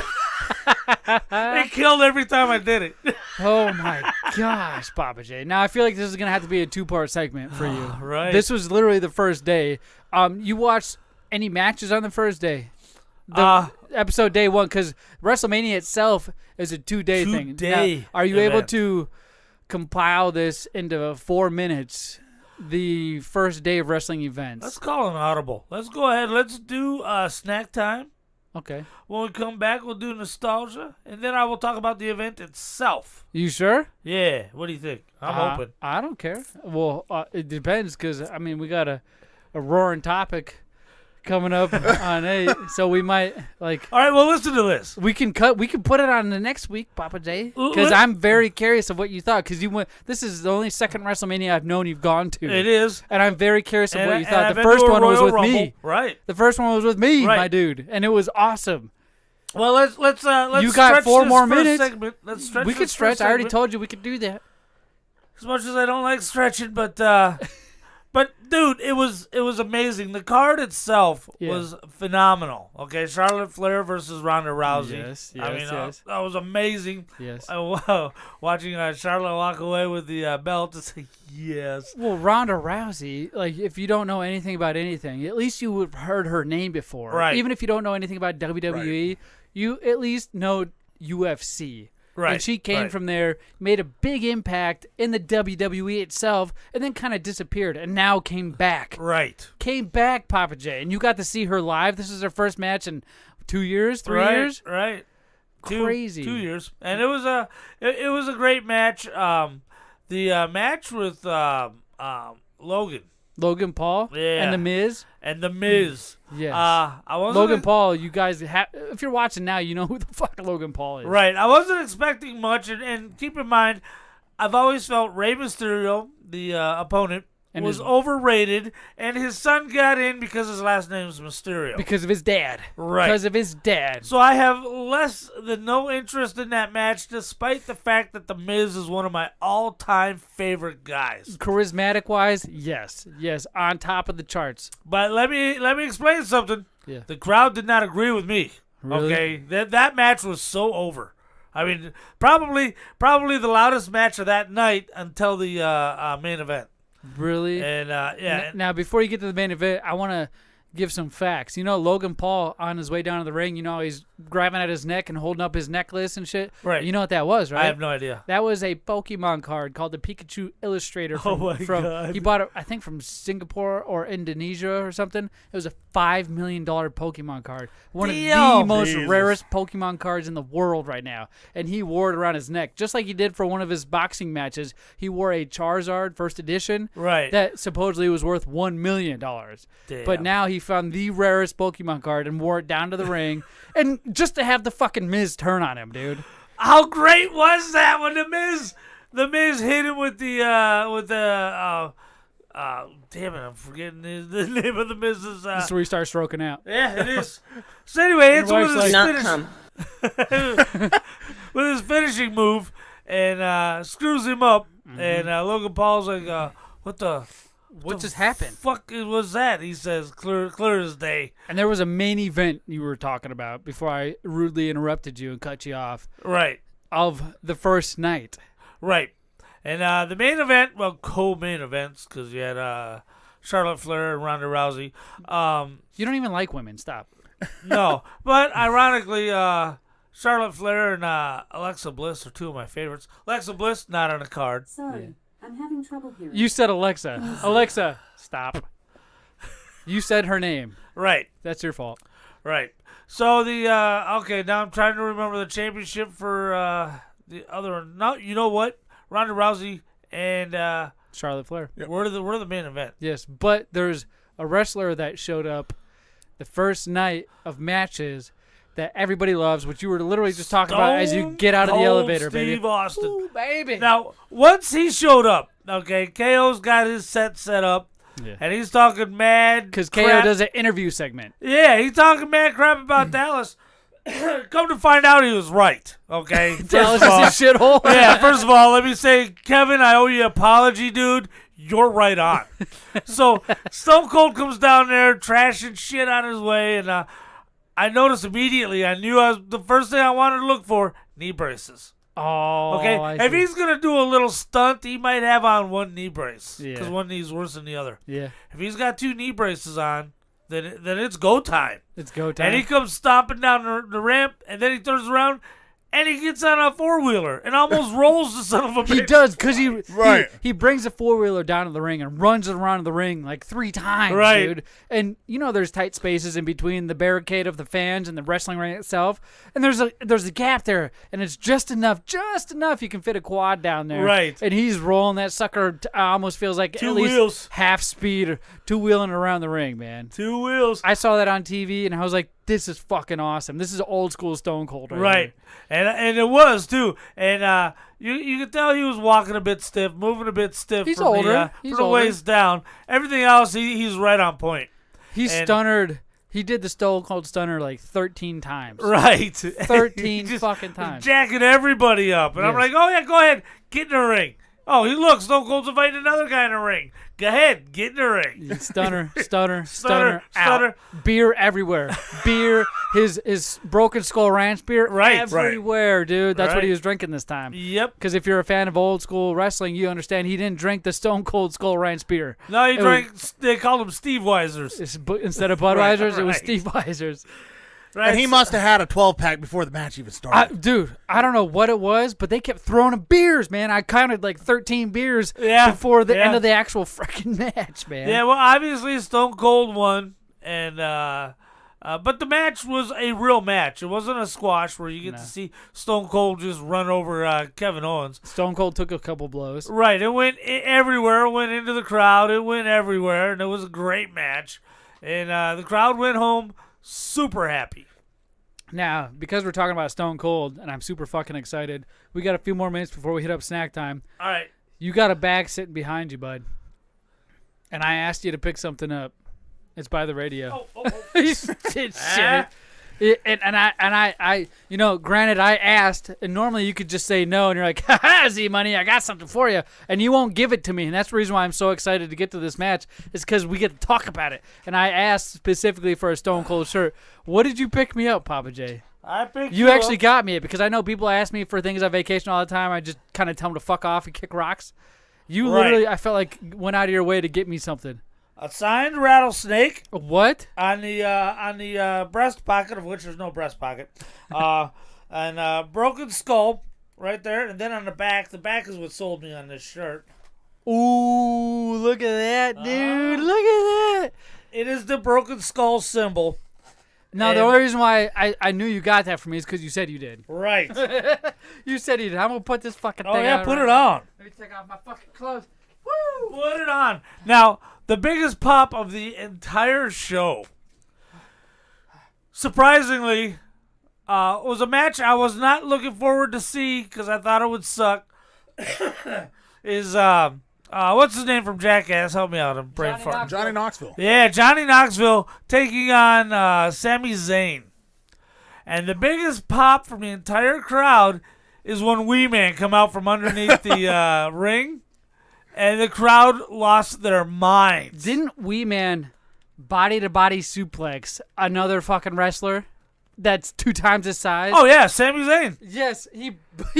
It killed every time I did it. Oh my gosh, Pappa J. Now I feel like this is gonna have to be a 2-part segment for you. Right. This was literally the first day. You watched any matches on the first day? Episode day 1, because WrestleMania itself is a 2-day thing. Now, are you able to compile this into 4 minutes? The first day of wrestling events. Let's call an audible. Let's go ahead. Let's do snack time. Okay. When we come back, we'll do nostalgia, and then I will talk about the event itself. You sure? Yeah. What do you think? I'm open. I don't care. Well, it depends because, we got a roaring topic coming up on 8, so we might All right, well, listen to this. We can put it on the next week, Pappa J, because I'm very curious of what you thought, because you went. This is the only second WrestleMania I've known you've gone to. It is, and I'm very curious of what you thought. I've The been first to a one was Royal with Rumble. me. Right. The first one was with me, Right. my dude, and it was awesome. Well, let's you got stretch 4 this more first minutes. segment. Let's stretch. We this could stretch. first I already segment. told you we could do that. As much as I don't like stretching, but But dude, it was amazing. The card itself Yeah. was phenomenal. Okay, Charlotte Flair versus Ronda Rousey. Yes, I mean, yes. that was amazing. Yes. Watching Charlotte walk away with the belt, it's like, yes. Well, Ronda Rousey, like, if you don't know anything about anything, at least you would have heard her name before. Right. Even if you don't know anything about WWE, you at least know UFC. Right. And she came right. from there, made a big impact in the WWE itself, and then kind of disappeared, and now came back. Right. Came back, Pappa J. And you got to see her live. This is her first match in 2 years, 3 years? Right. Crazy. 2 years. And it was a great match. The match with Logan Paul Yeah. and The Miz. And The Miz. Yes. I wasn't Logan Paul, you guys, if you're watching now, you know who the fuck Logan Paul is. Right. I wasn't expecting much, and keep in mind, I've always felt Rey Mysterio, the opponent, And was his- overrated, and his son got in because his last name is Mysterio. Because of his dad. Right. Because of his dad. So I have less than no interest in that match, despite the fact that The Miz is one of my all-time favorite guys. Charismatic wise, yes. Yes, on top of the charts. But let me explain something. Yeah. The crowd did not agree with me. Really? Okay, that match was so over. I mean, probably the loudest match of that night until the main event. Really? And yeah. Now, before you get to the main event, I want to give some facts. You know, Logan Paul, on his way down to the ring, you know, he's grabbing at his neck and holding up his necklace and shit. Right. You know what that was, right? I have no idea. That was a Pokemon card called the Pikachu Illustrator. Oh my God. He bought it, I think, from Singapore or Indonesia or something. It was a $5 million Pokemon card. One of the most rarest Pokemon cards in the world right now. And he wore it around his neck, just like he did for one of his boxing matches. He wore a Charizard first edition Right. that supposedly was worth $1 million. Damn. But now he found the rarest Pokemon card and wore it down to the ring. And just to have the fucking Miz turn on him, dude. How great was that when the Miz hit him with the damn it, I'm forgetting the name of the Miz's This is where he starts stroking out. yeah, it is. So anyway, it's wife's with his Not finish, come. with his finishing move and screws him up, Mm-hmm. and Logan Paul's like, What just happened? fuck was that? He says, clear as day. And there was a main event you were talking about before I rudely interrupted you and cut you off Right, of the first night. right. And the main event, well, co-main events, because you had Charlotte Flair and Ronda Rousey. You don't even like women. Stop. No, but ironically, Charlotte Flair and Alexa Bliss are two of my favorites. Alexa Bliss, not on the card. Sorry, I'm having trouble hearing. You said Alexa. Alexa, stop. You said her name. Right, That's your fault. right. So okay, now I'm trying to remember the championship for the other one. No, you know what? Ronda Rousey and Charlotte Flair. we're the main event. Yes, but there's a wrestler that showed up the first night of matches that everybody loves, which you were literally just talking about as you get out of the Stone elevator, Steve baby. Austin. Ooh, baby. Now, once he showed up, okay, KO's got his set up, Yeah. and he's talking mad Because KO crap. does an interview segment. Yeah, he's talking mad crap about Dallas. Come to find out, he was right. Okay, Dallas First of all- is a shithole. yeah, first of all, let me say, Kevin, I owe you an apology, dude. You're right on. So Stone Cold comes down there, trashing shit on his way, and I noticed immediately. I knew the first thing I wanted to look for, knee braces. Oh, Okay, I if see. he's gonna do a little stunt, he might have on one knee brace Yeah. because one knee's worse than the other. Yeah, If he's got two knee braces on, then it's go time. it's go time. And he comes stomping down the ramp, and then he turns around, and he gets on a four-wheeler and almost rolls the son of a bitch. He does, because Right. he brings a four-wheeler down to the ring and runs it around the ring like 3 times, Right. dude. And you know there's tight spaces in between the barricade of the fans and the wrestling ring itself. And there's a gap there, and it's just enough you can fit a quad down there. Right. And he's rolling that sucker, almost feels like Two at least wheels. half speed, or two-wheeling around the ring, man. Two wheels. I saw that on TV, and I was like, this is fucking awesome. This is old school Stone Cold right Right. And it was, too. And you could tell he was walking a bit stiff, moving a bit stiff He's from older. He's from the older. waist down. Everything else, he's right on point. He And- stunnered. He did the Stone Cold Stunner like 13 times. Right. 13 Just fucking times. jacking everybody up. And I'm Yes. like, oh, yeah, go ahead. Get in the ring. Oh, look, Stone Cold's inviting another guy in the ring. Go ahead, get in the ring. Stunner, out. Beer everywhere. Beer, his Broken Skull Ranch beer everywhere, dude. That's what he was drinking this time. Yep. Because if you're a fan of old school wrestling, you understand he didn't drink the Stone Cold Skull Ranch beer. No, they called them Steve Weisers. Instead of Budweiser's, it was Steve Weisers. Right. And he must have had a 12-pack before the match even started. Dude, I don't know what it was, but they kept throwing him beers, man. I counted like 13 beers before the end of the actual freaking match, man. Yeah, well, obviously Stone Cold won, and but the match was a real match. It wasn't a squash where you get to see Stone Cold just run over Kevin Owens. Stone Cold took a couple blows. Right, it went everywhere. It went into the crowd. It went everywhere, and it was a great match. And the crowd went home super happy. Now, because we're talking about Stone Cold, and I'm super fucking excited, we got a few more minutes before we hit up snack time. All right. You got a bag sitting behind you, bud. And I asked you to pick something up. It's by the radio. Shit. And I, you know, granted, I asked, and normally you could just say no, and you're like, ha-ha, Z-Money, I got something for you, and you won't give it to me, and that's the reason why I'm so excited to get to this match, is because we get to talk about it, and I asked specifically for a Stone Cold shirt. What did you pick me up, Pappa J? I picked you actually got me it, because I know people ask me for things on vacation all the time. I just kind of tell them to fuck off and kick rocks. You literally, I felt like, went out of your way to get me something. A signed rattlesnake. What? On the breast pocket, of which there's no breast pocket. And broken skull right there. And then on the back is what sold me on this shirt. Ooh, look at that, dude. Look at that. It is the broken skull symbol. No, the only reason why I knew you got that for me is because you said you did. Right. You said you did. I'm going to put this fucking thing on. Oh, yeah, on put it on. Let me take off my fucking clothes. Woo! Put it on. Now, the biggest pop of the entire show, surprisingly, was a match I was not looking forward to see because I thought it would suck. Is what's his name from Jackass? Help me out. I'm brain farting. Johnny Knoxville. Yeah, Johnny Knoxville taking on Sami Zayn. And the biggest pop from the entire crowd is when Wee Man come out from underneath the ring. And the crowd lost their minds. Didn't Wee Man body-to-body suplex another fucking wrestler that's 2 times his size? Oh, yeah, Sami Zayn. Yes, he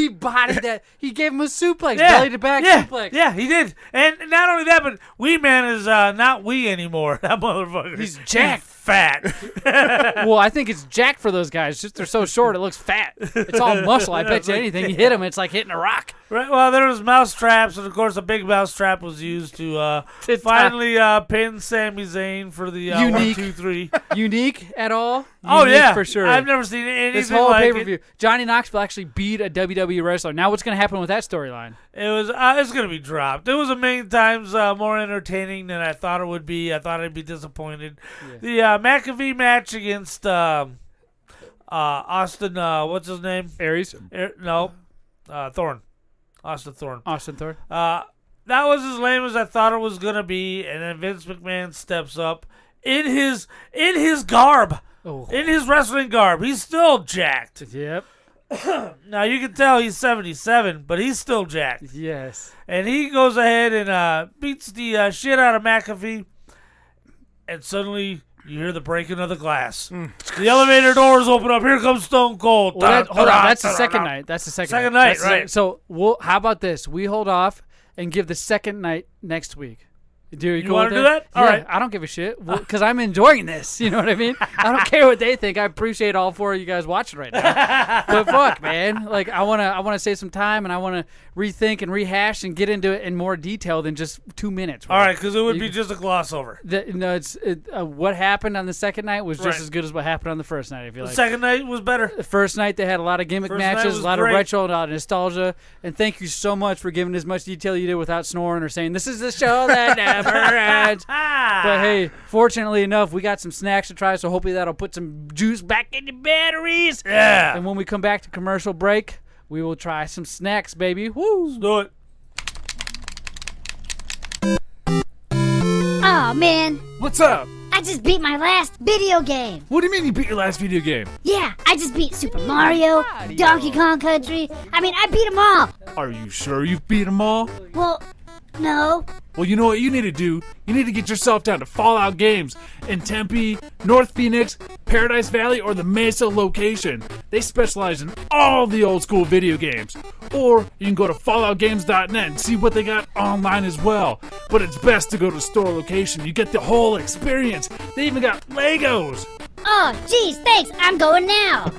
bodied that. He gave him a suplex, belly-to-back suplex. Yeah, he did. And not only that, but Wee Man is not Wee anymore. That motherfucker. He's jacked. Fat. Well, I think it's jacked for those guys. Just they're so short, it looks fat. It's all muscle. I bet you anything. You hit him, it's like hitting a rock. Right. Well, there was mouse traps, and of course, a big mouse trap was used to finally pin Sami Zayn for the Unique. 1, 2, 3. Unique at all? Oh, Unique yeah, for sure. I've never seen anything this whole like pay-per-view. it. Johnny Knoxville actually beat a WWE wrestler. Now, what's going to happen with that storyline? It was it's going to be dropped. It was a million times more entertaining than I thought it would be. I thought I'd be disappointed. Yeah. The McAfee match against Austin, what's his name? Aries? Thorne. Austin Thorne. Austin Thorne. That was as lame as I thought it was going to be, and then Vince McMahon steps up in his garb. Oh. In his wrestling garb. He's still jacked. Yep. Now, you can tell he's 77, but he's still jacked. Yes. And he goes ahead and beats the shit out of McAfee, and suddenly you hear the breaking of the glass. The elevator doors open up. Here comes Stone Cold. Well, hold on. That's the second night. That's the second night, That's right. So how about this? We hold off and give the second night next week. You want to do that? All right. I don't give a shit because I'm enjoying this. You know what I mean? I don't care what they think. I appreciate all 4 of you guys watching right now. But fuck, man. Like I wanna save some time and I wanna rethink and rehash and get into it in more detail than just 2 minutes. Right? All right, because it would be just a gloss over. What happened on the second night was just as good as what happened on the first night. I feel like the second night was better. The first night they had a lot of gimmick matches, a lot of retro, a lot of nostalgia. And thank you so much for giving as much detail you did without snoring or saying this is the show that never ends. But hey, fortunately enough, we got some snacks to try, so hopefully that'll put some juice back in the batteries. Yeah. And when we come back to commercial break, we will try some snacks, baby. Woo! Let's do it. Oh man, What's up? I just beat my last video game. What do you mean you beat your last video game? Yeah, I just beat Super Mario, Donkey Kong Country. I mean, I beat them all. Are you sure you've beat them all? Well, no. Well, you know what you need to do? You need to get yourself down to Fallout Games in Tempe, North Phoenix, Paradise Valley, or the Mesa location. They specialize in all the old school video games. Or you can go to falloutgames.net and see what they got online as well. But it's best to go to the store location. You get the whole experience. They even got Legos. Oh, geez, thanks. I'm going now.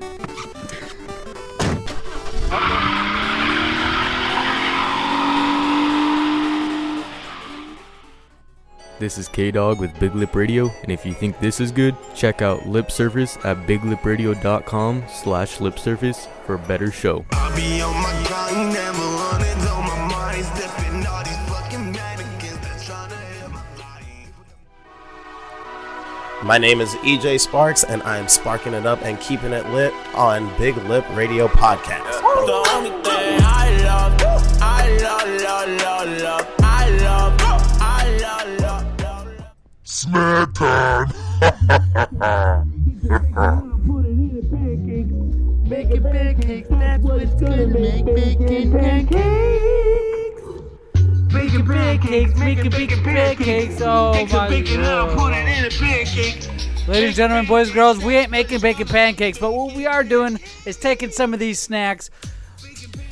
This is K-Dog with Big Lip Radio, and if you think this is good, check out Lip Service at biglipradio.com/lip service for a better show. I'll be on my grind, never running on my mind, stepping all these fucking mannequins that tryna hit my body. My name is EJ Sparks, and I am sparking it up and keeping it lit on Big Lip Radio Podcast. The only thing I love, Snack time. Making pancakes, that's what's gonna make bacon pancakes. Making pancakes, making pancakes. Oh my God. Ladies and gentlemen, boys and girls, we ain't making bacon pancakes, but what we are doing is taking some of these snacks,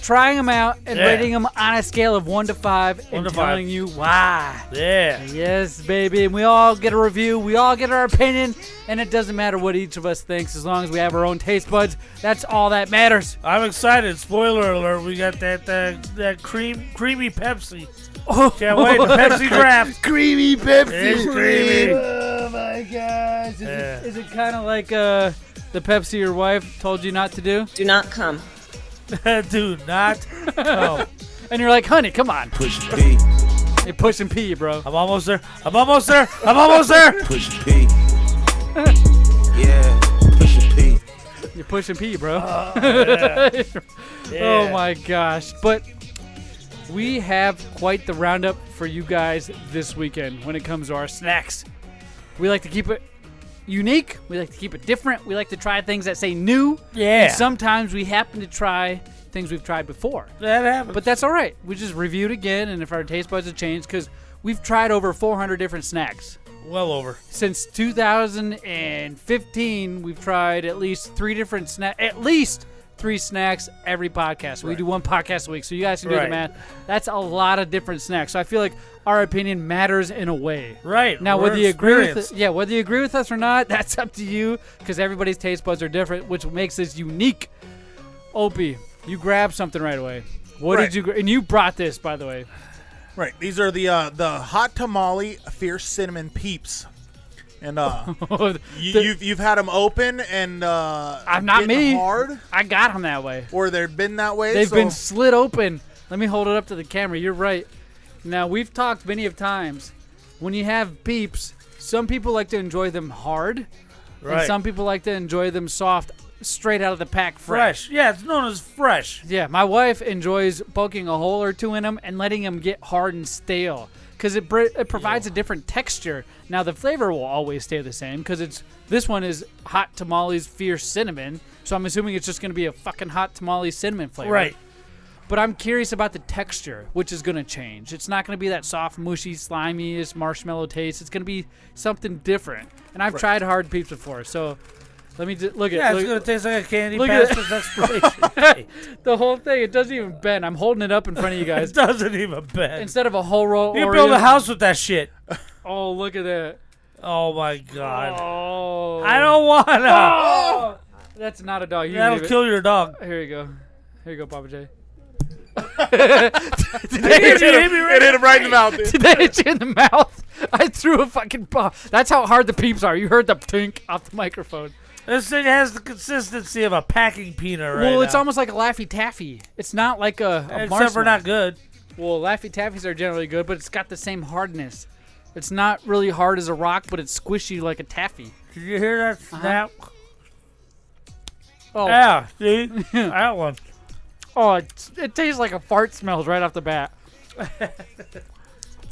trying them out, and rating them on a scale of 1 to 5 and telling you why. Yeah. Yes, baby. And we all get a review. We all get our opinion. And it doesn't matter what each of us thinks as long as we have our own taste buds. That's all that matters. I'm excited. Spoiler alert. We got that creamy Pepsi. Oh, can't wait. The Pepsi draft. Creamy Pepsi. It's creamy. Oh, my gosh. Is it kind of like the Pepsi your wife told you not to do? Do not come. Do not. Oh. And you're like, honey, come on. Push and pee. You're pushing pee, bro. I'm almost there. I'm almost there. I'm almost there. Push and pee. Yeah. Push and pee. You're pushing pee, bro. Yeah. Oh, my gosh. But we have quite the roundup for you guys this weekend when it comes to our snacks. We like to keep it unique. We like to keep it different. We like to try things that say new. Yeah. And sometimes we happen to try things we've tried before. That happens. But that's all right. We just review it again, and if our taste buds have changed, because we've tried over 400 different snacks. Well over. Since 2015, we've tried at least 3 different snacks. At least 3 snacks every podcast. We do 1 podcast a week, so you guys can do the math. That's a lot of different snacks. So I feel like our opinion matters in a way. Right. Now, whether you agree with whether you agree with us or not, that's up to you, because everybody's taste buds are different, which makes this unique. Opie, you grabbed something right away. What did you? And you brought this, by the way. Right. These are the hot tamale fierce cinnamon peeps. And you've had them open and I'm not me. Hard, I got them that way. or they've been that way. They've been slid open. Let me hold it up to the camera. You're right. Now, we've talked many of times. When you have peeps, some people like to enjoy them hard, and some people like to enjoy them soft, straight out of the pack, fresh. Yeah, it's known as fresh. Yeah, my wife enjoys poking a hole or 2 in them and letting them get hard and stale, because it provides a different texture. Now, the flavor will always stay the same, because this one is hot tamales fierce cinnamon, so I'm assuming it's just going to be a fucking hot tamale cinnamon flavor. Right. But I'm curious about the texture, which is going to change. It's not going to be that soft, mushy, slimy marshmallow taste. It's going to be something different. And I've tried hard peeps before, so let me just look at it. Yeah, it's going to taste like a candy past its expiration date. The whole thing, it doesn't even bend. I'm holding it up in front of you guys. It doesn't even bend. Instead of a whole roll you can build a house with that shit. Oh, look at that. Oh, my God. Oh. I don't want to. Oh. That's not a dog. That'll kill your dog. Here you go. Here you go, Pappa J. It hit him right in the mouth. Did they hit you in the mouth? I threw a fucking ball. That's how hard the peeps are. You heard the tink off the microphone. This thing has the consistency of a packing peanut right Well, it's now. almost like a Laffy Taffy. It's not like a Except for not good. Well, Laffy Taffies are generally good, but it's got the same hardness. It's not really hard as a rock, but it's squishy like a taffy. Did you hear that snap? Oh. Yeah, see? That one. Oh, it tastes like a fart smells right off the bat.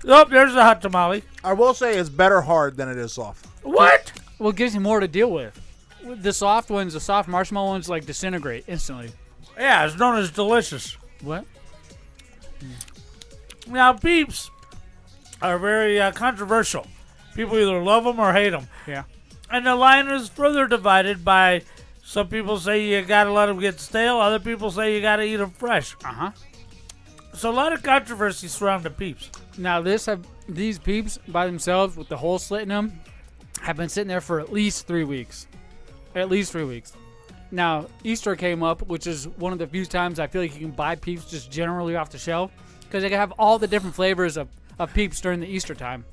Oh, there's the hot tamale. I will say it's better hard than it is soft. What? Well, it gives you more to deal with. The soft ones, the soft marshmallow ones, like disintegrate instantly. Yeah, it's known as delicious. What? Now, Peeps are very controversial. People either love them or hate them. Yeah. And the line is further divided by some people say you gotta let them get stale. Other people say you gotta eat them fresh. Uh-huh. So a lot of controversy surrounding the Peeps. Now, these Peeps by themselves with the hole slit in them have been sitting there for at least 3 weeks. At least 3 weeks. Now, Easter came up, which is one of the few times I feel like you can buy Peeps just generally off the shelf because they can have all the different flavors of Peeps during the Easter time.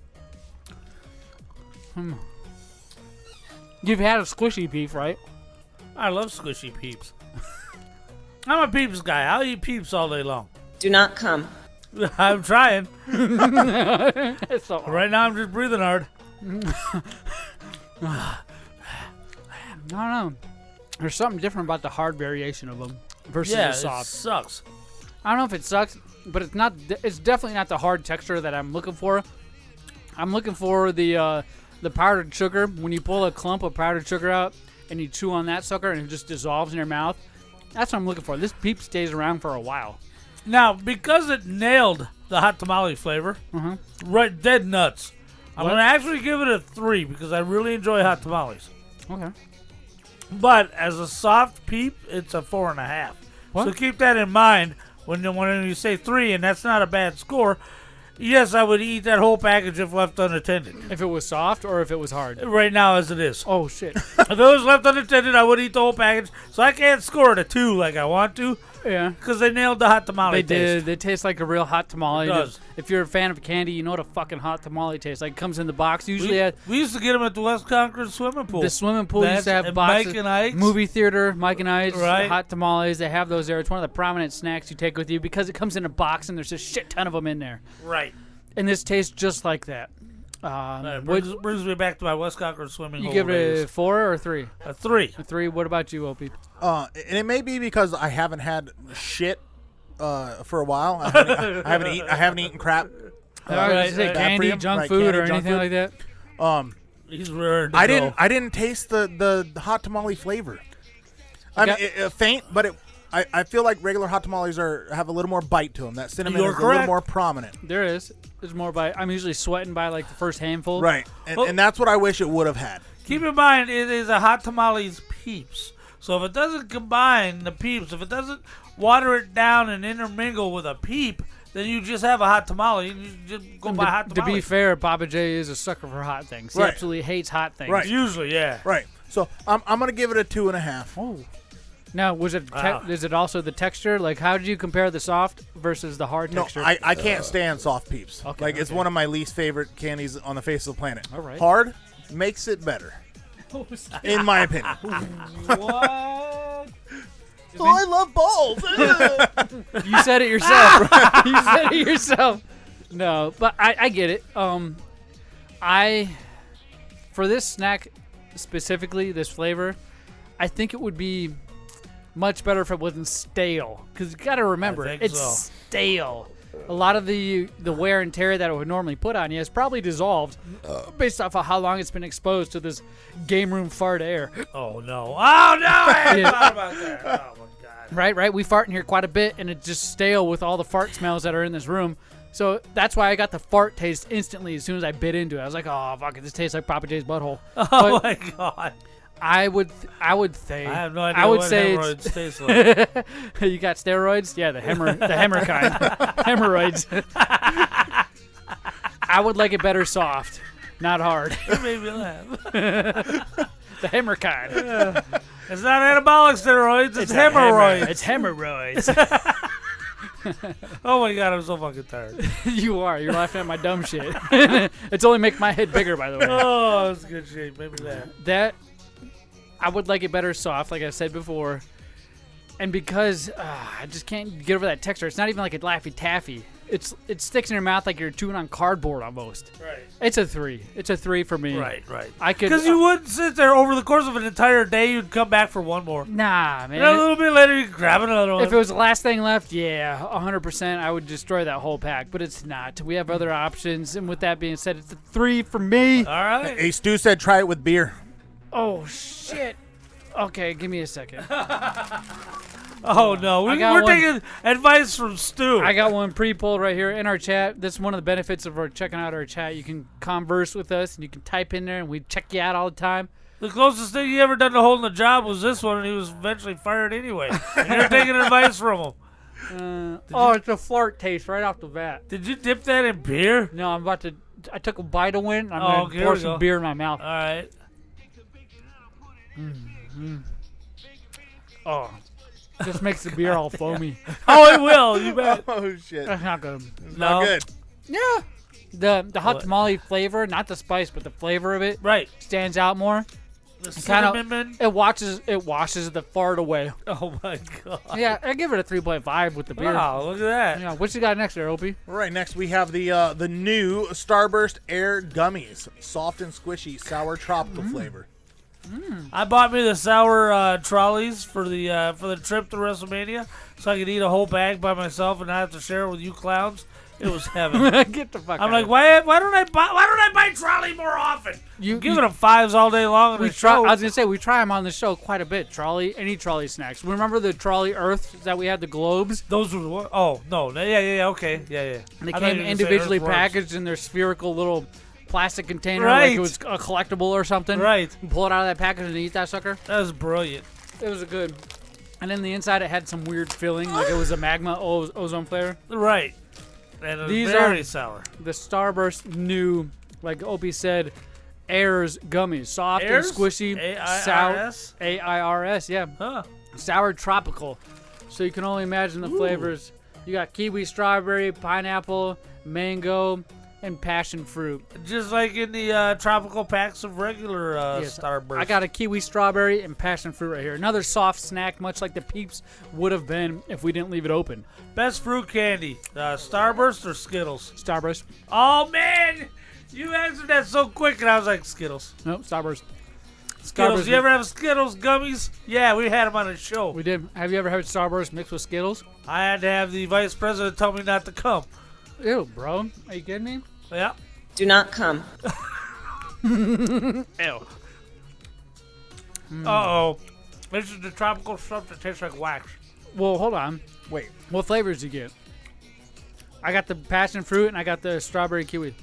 You've had a squishy Peep, right? I love squishy Peeps. I'm a Peeps guy. I'll eat Peeps all day long. Do not come. I'm trying. It's so hard. Right now, I'm just breathing hard. I don't know. There's something different about the hard variation of them versus the soft. It sucks. I don't know if it sucks, but it's not. It's definitely not the hard texture that I'm looking for. I'm looking for the powdered sugar. When you pull a clump of powdered sugar out and you chew on that sucker and it just dissolves in your mouth, that's what I'm looking for. This Peep stays around for a while. Now, because it nailed the hot tamale flavor, right, dead nuts. I'm going to actually give it a 3 because I really enjoy hot tamales. Okay. But as a soft Peep, it's a 4.5. So keep that in mind when you say 3, and that's not a bad score. Yes, I would eat that whole package if left unattended. If it was soft or if it was hard? Right now as it is. Oh, shit. If it was left unattended, I would eat the whole package. So I can't score it a 2 like I want to. Yeah. Because they nailed the hot tamale taste. taste. They taste like a real hot tamale. It does. If you're a fan of candy, you know what a fucking hot tamale tastes like. It comes in the box. Usually we used to get them at the West Concord swimming pool. The swimming pool used to have boxes. Mike and Ike's. Movie theater, Mike and Ike's, Right. hot tamales. They have those there. It's one of the prominent snacks you take with you because it comes in a box and there's a shit ton of them in there. Right. And this tastes just like that. Brings me back to my West Concord swimming You hole give it days. a 4 or a 3? A 3. A 3. What about you, Opie? And it may be because I haven't had shit for a while. I haven't eaten crap. Candy, junk food, or anything like that. He's rare. I didn't taste the hot tamale flavor. I mean, faint, but I feel like regular hot tamales have a little more bite to them. That cinnamon is a little more prominent. There is. There's more bite. I'm usually sweating by like the first handful. Right, and that's what I wish it would have had. Keep in mind, it is a hot tamales Peeps. So if it doesn't combine the Peeps, if it doesn't water it down and intermingle with a Peep, then you just have a hot tamale. You just go buy hot tamales. To be fair, Pappa J is a sucker for hot things. He absolutely hates hot things. Right. Usually, yeah. Right. So I'm going to give it a 2.5. Oh. Now, was it? Is it also the texture? Like, how did you compare the soft versus the hard texture? No, I can't stand soft Peeps. Okay, it's one of my least favorite candies on the face of the planet. All right. Hard makes it better, in my opinion. What? Oh, I love balls. You said it yourself. Right? You said it yourself. No, but I get it. For this snack specifically, this flavor, I think it would be much better if it wasn't stale. Because you got to remember, it's stale. A lot of the wear and tear that it would normally put on you is probably dissolved based off of how long it's been exposed to this game room fart air. Oh, no. Oh, no. I hadn't thought about that. Oh, my God. Right. We fart in here quite a bit, and it's just stale with all the fart smells that are in this room. So that's why I got the fart taste instantly as soon as I bit into it. I was like, oh, fuck it. This tastes like Pappa J's butthole. Oh, my God. I would say. I have no idea what hemorrhoids taste like. You got steroids? Yeah, the hammer kind. Hemorrhoids. I would like it better soft, not hard. You made me laugh. The hammer kind. It's not anabolic steroids. It's hemorrhoids. It's hemorrhoids. Oh my God, I'm so fucking tired. You are. You're laughing at my dumb shit. It's only making my head bigger, by the way. Oh, that's good shit. Maybe that. I would like it better soft, like I said before. And because I just can't get over that texture. It's not even like a Laffy Taffy. It sticks in your mouth like you're chewing on cardboard almost. Right. It's a 3. It's a 3 for me. Right. Because you wouldn't sit there over the course of an entire day. You'd come back for one more. Nah, man. And a little bit later, you grab another one. If it was the last thing left, yeah, 100%, I would destroy that whole pack. But it's not. We have other options. And with that being said, it's a 3 for me. All right. Hey, Stu said try it with beer. Oh, shit. Okay, give me a second. Oh, no. We're taking advice from Stu. I got one pre-pulled right here in our chat. This is one of the benefits of checking out our chat. You can converse with us, and you can type in there, and we check you out all the time. The closest thing he ever done to holding a job was this one, and he was eventually fired anyway. And you're taking advice from him. It's a flirt taste right off the bat. Did you dip that in beer? No, I took a bite of one. I'm going to pour some beer in my mouth. All right. Oh, just makes the beer all foamy. Oh, it will. You bet. Oh, shit. That's not good. Not good. Yeah. The hot tamale flavor, not the spice, but the flavor of it, stands out more. The cinnamon. It washes the fart away. Oh my god. Yeah, I give it a 3.5 with the beer. Wow, look at that. Yeah, what you got next there, Opie? All right, next we have the new Starburst Air Gummies, soft and squishy, sour tropical flavor. I bought me the sour trolleys for the trip to WrestleMania, so I could eat a whole bag by myself and not have to share it with you clowns. It was heaven. Get the fuck I'm out like, of why don't I buy trolley more often? I'm giving them 5s all day long on the show. I was gonna say we try them on the show quite a bit. Any trolley snacks. Remember the trolley Earth that we had, the globes? Those were what? Oh no, yeah, okay, yeah. And they came individually packaged in their spherical little plastic container, like it was a collectible or something. Right. You pull it out of that package and eat that sucker. That was brilliant. It was good. And then the inside it had some weird filling, like it was a magma ozone flavor. Right. And These very are sour. The Starburst new, like Opie said, Airs gummies, soft Airs? and squishy, sour. AIRS, yeah. Huh. Sour tropical. So you can only imagine the flavors. You got kiwi, strawberry, pineapple, mango, and passion fruit. Just like in the tropical packs of regular Starburst. I got a kiwi, strawberry, and passion fruit right here. Another soft snack, much like the Peeps would have been if we didn't leave it open. Best fruit candy, Starburst or Skittles? Starburst. Oh, man! You answered that so quick, and I was like, Skittles. Nope, Starburst. Skittles. You ever have Skittles gummies? Yeah, we had them on the show. We did. Have you ever had Starburst mixed with Skittles? I had to have the vice president tell me not to come. Ew, bro. Are you kidding me? Yeah. Do not come. Ew. Uh-oh. This is the tropical stuff that tastes like wax. Well, hold on. Wait. What flavors do you get? I got the passion fruit and I got the strawberry kiwi.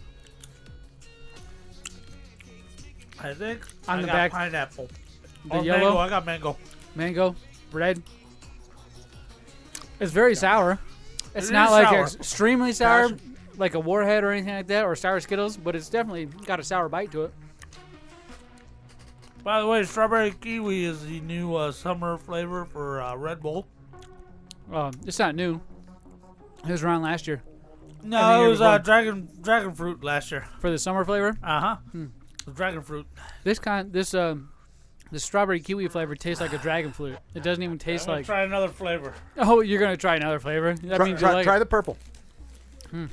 I think On I the got back. pineapple. The yellow? Mango. I got mango. Mango, red. It's very sour. It's It not is like sour. extremely sour, like a Warhead or anything like that, or sour Skittles, but it's definitely got a sour bite to it. By the way, strawberry kiwi is the new summer flavor for Red Bull. It's not new. It was around last year. No, it was dragon fruit last year. For the summer flavor? Uh-huh. Dragon fruit. The strawberry kiwi flavor tastes like a dragon fruit. It doesn't even taste like... Try another flavor. Oh, you're going to try another flavor? That means you like try it. the purple.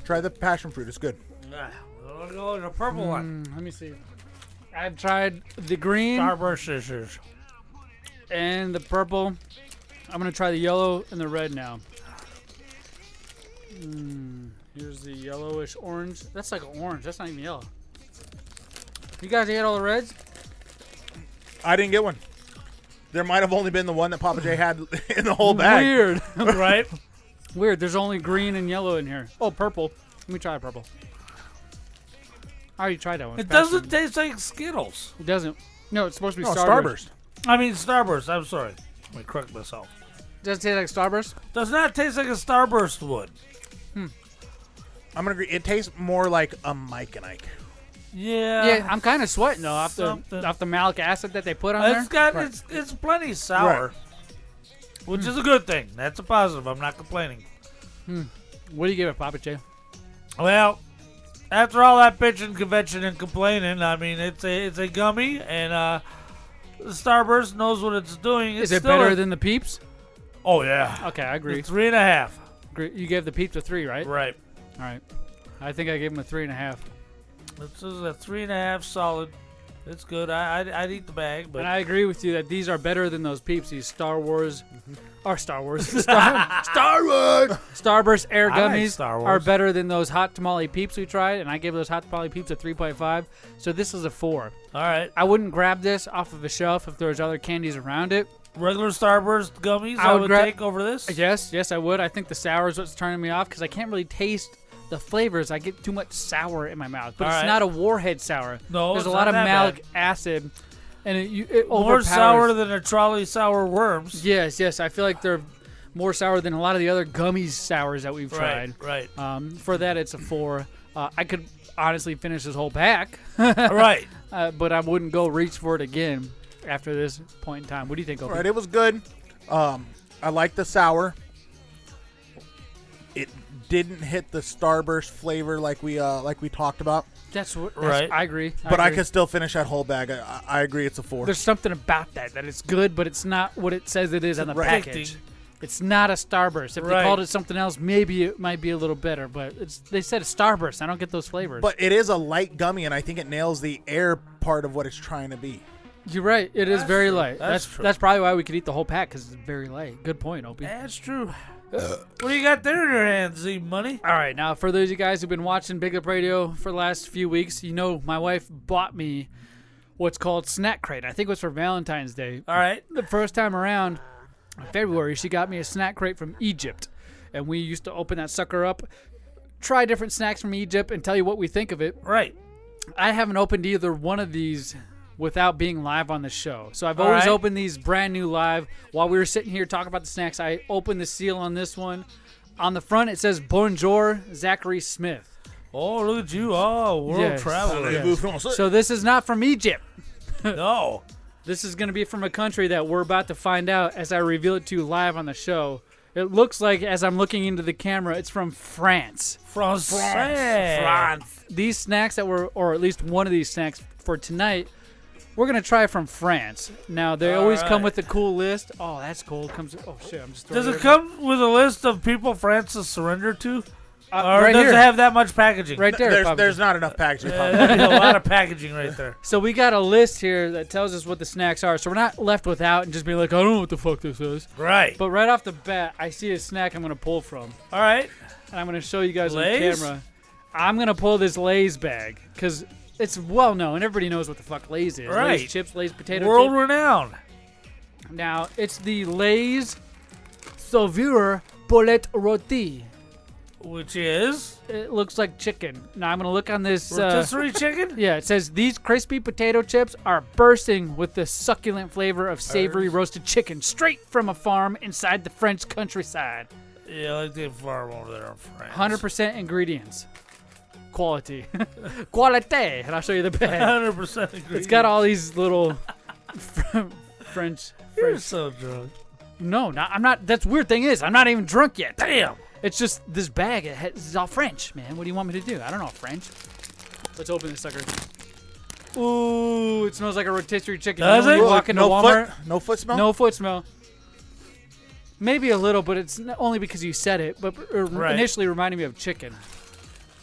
Try the passion fruit. It's good. Let's go with the purple one. Let me see. I've tried the green Starburst scissors. and the purple. I'm going to try the yellow and the red now. Here's the yellowish orange. That's like an orange. That's not even yellow. You guys ate all the reds? I didn't get one. There might have only been the one that Pappa J had in the whole bag. Weird. Right? Weird. There's only green and yellow in here. Oh, purple. Let me try purple. I already tried that one. It doesn't taste like Skittles. It doesn't. No, it's supposed to be No, Starburst. Starburst. I mean Starburst. I'm sorry. Let me correct myself. Does it taste like Starburst? Does not taste like a Starburst would. I'm gonna agree. It tastes more like a Mike and Ike. Yeah. Yeah, I'm kind of sweating though off the malic acid that they put on there. It's got it's plenty sour, which is a good thing. That's a positive. I'm not complaining. What do you give it, Pappa J? Well, after all that bitching, convention, and complaining, I mean it's a gummy, and Starburst knows what it's doing. Is it better than the Peeps? Oh yeah. Okay, I agree. 3.5. You gave the Peeps a 3, right? Right. All right. I think I gave them a 3.5. This is a 3.5 solid. It's good. I'd eat the bag, but And I agree with you that these are better than those Peeps. These Star Wars, or Star Wars, Starburst Air I like Gummies Star Wars. are better than those Hot Tamale Peeps we tried, and I gave those Hot Tamale Peeps a 3.5. So this is a 4. all right. I wouldn't grab this off of a shelf if there was other candies around it. Regular Starburst gummies I would take over this? Yes, I would. I think the sour is what's turning me off because I can't really taste the flavors. I get too much sour in my mouth. But All it's right. not a Warhead sour. No, There's it's a lot not of that malic bad. acid, and it More overpowers. sour than a trolley sour worms. Yes. I feel like they're more sour than a lot of the other gummies sours that we've tried. Right. For that, it's a 4. I could honestly finish this whole pack. Right. But I wouldn't go reach for it again after this point in time. What do you think, Opie? Right, it was good. I like the sour. It didn't hit the Starburst flavor like we talked about. Right. I agree. But I could still finish that whole bag. I agree it's a 4. There's something about that it's good, but it's not what it says it is on the Right. package. It's not a Starburst. If they called it something else, maybe it might be a little better. But they said a Starburst. I don't get those flavors. But it is a light gummy, and I think it nails the air part of what it's trying to be. You're right. It is very light. That's true. That's probably why we could eat the whole pack because it's very light. Good point, Opie. That's true. What do you got there in your hands, Z Money? All right, now for those of you guys who've been watching Big Lip Radio for the last few weeks, you know my wife bought me what's called Snack Crate. I think it was for Valentine's Day. All right. The first time around, in February, she got me a snack crate from Egypt, and we used to open that sucker up, try different snacks from Egypt, and tell you what we think of it. Right. I haven't opened either one of these without being live on the show. So I've always opened these brand new live. While we were sitting here talking about the snacks, I opened the seal on this one. On the front, it says Bonjour, Zachary Smith. Oh, look at you. Oh, world traveler. Yes. So this is not from Egypt. No. This is going to be from a country that we're about to find out as I reveal it to you live on the show. It looks like, as I'm looking into the camera, it's from France. France. These snacks or at least one of these snacks for tonight, we're going to try from France. Now, they always come with a cool list. Oh, that's cool. It comes. Oh, shit. I'm just Does throwing it come with a list of people France has surrendered to? Or right does here. it have that much packaging? Right there. There's not enough packaging. There's a lot of packaging right there. So we got a list here that tells us what the snacks are. So we're not left without and just being like, I don't know what the fuck this is. Right. But right off the bat, I see a snack I'm going to pull from. All right. And I'm going to show you guys Lay's? on camera. I'm going to pull this Lay's bag because it's well known. Everybody knows what the fuck Lay's is. Right. Lay's chips, Lay's potato World chips. renowned. Now, it's the Lay's Sauveur Poulet Rôti. Which is? It looks like chicken. Now, I'm going to look on this. Rotisserie chicken? Yeah, it says these crispy potato chips are bursting with the succulent flavor of savory roasted chicken straight from a farm inside the French countryside. Yeah, like the farm over there in France. 100% ingredients. Quality. Quality. And I'll show you the bag. 100% ingredients. It's got all these little French. You're so drunk. No, I'm not. That's the weird thing is, I'm not even drunk yet. Damn. It's just this bag. It's all French, man. What do you want me to do? I don't know French. Let's open this sucker. Ooh, it smells like a rotisserie chicken. Does You know when it? you walk into Walmart. No foot smell? No foot smell. Maybe a little, but it's only because you said it. But initially reminded me of chicken.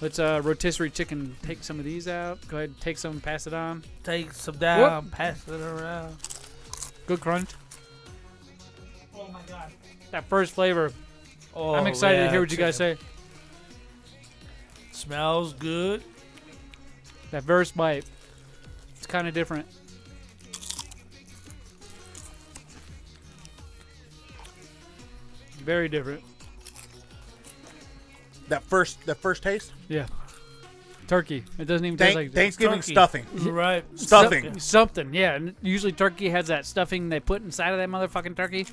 Let's rotisserie chicken. Take some of these out. Go ahead, take some, pass it on. Take some down, pass it around. Good crunch. Oh my god. That first flavor. Oh, I'm excited to yeah, hear what you guys say. Smells good. That first bite. It's kind of different. Very different. That first taste? Yeah. Turkey. It doesn't even taste like Thanksgiving turkey. stuffing. Right. Stuffing. Something, yeah. And usually turkey has that stuffing they put inside of that motherfucking turkey.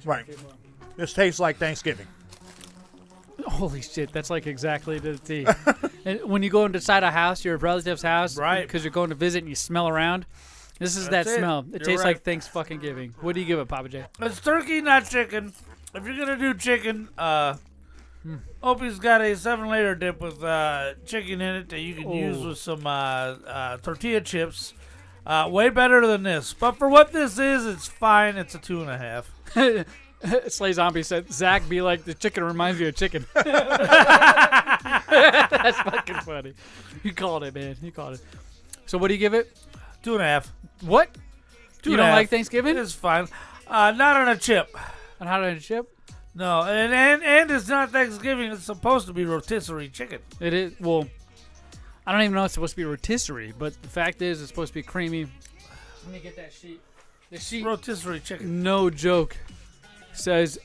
Right. This tastes like Thanksgiving. Holy shit, that's like exactly the T. And when you go inside a house, your relative's house, Right. because you're going to visit and you smell around, this is That's that it. smell. It You're tastes right. like Thanksgiving. What do you give it, Pappa J? It's turkey, not chicken. If you're gonna do chicken, Opie's got a 7-layer dip with chicken in it that you can use with some tortilla chips. Way better than this. But for what this is, it's fine. It's a 2.5. Slay Zombie said, Zach, be like, the chicken reminds you of chicken. That's fucking funny. You called it, man. You called it. So what do you give it? 2.5. What? 2.5. You don't like Thanksgiving? It's fine. Not on a chip. And how did it chip? No, and it's not Thanksgiving. It's supposed to be rotisserie chicken. It is, well, I don't even know it's supposed to be rotisserie, but the fact is it's supposed to be creamy. Let me get that sheet. The sheet, rotisserie chicken. no joke, says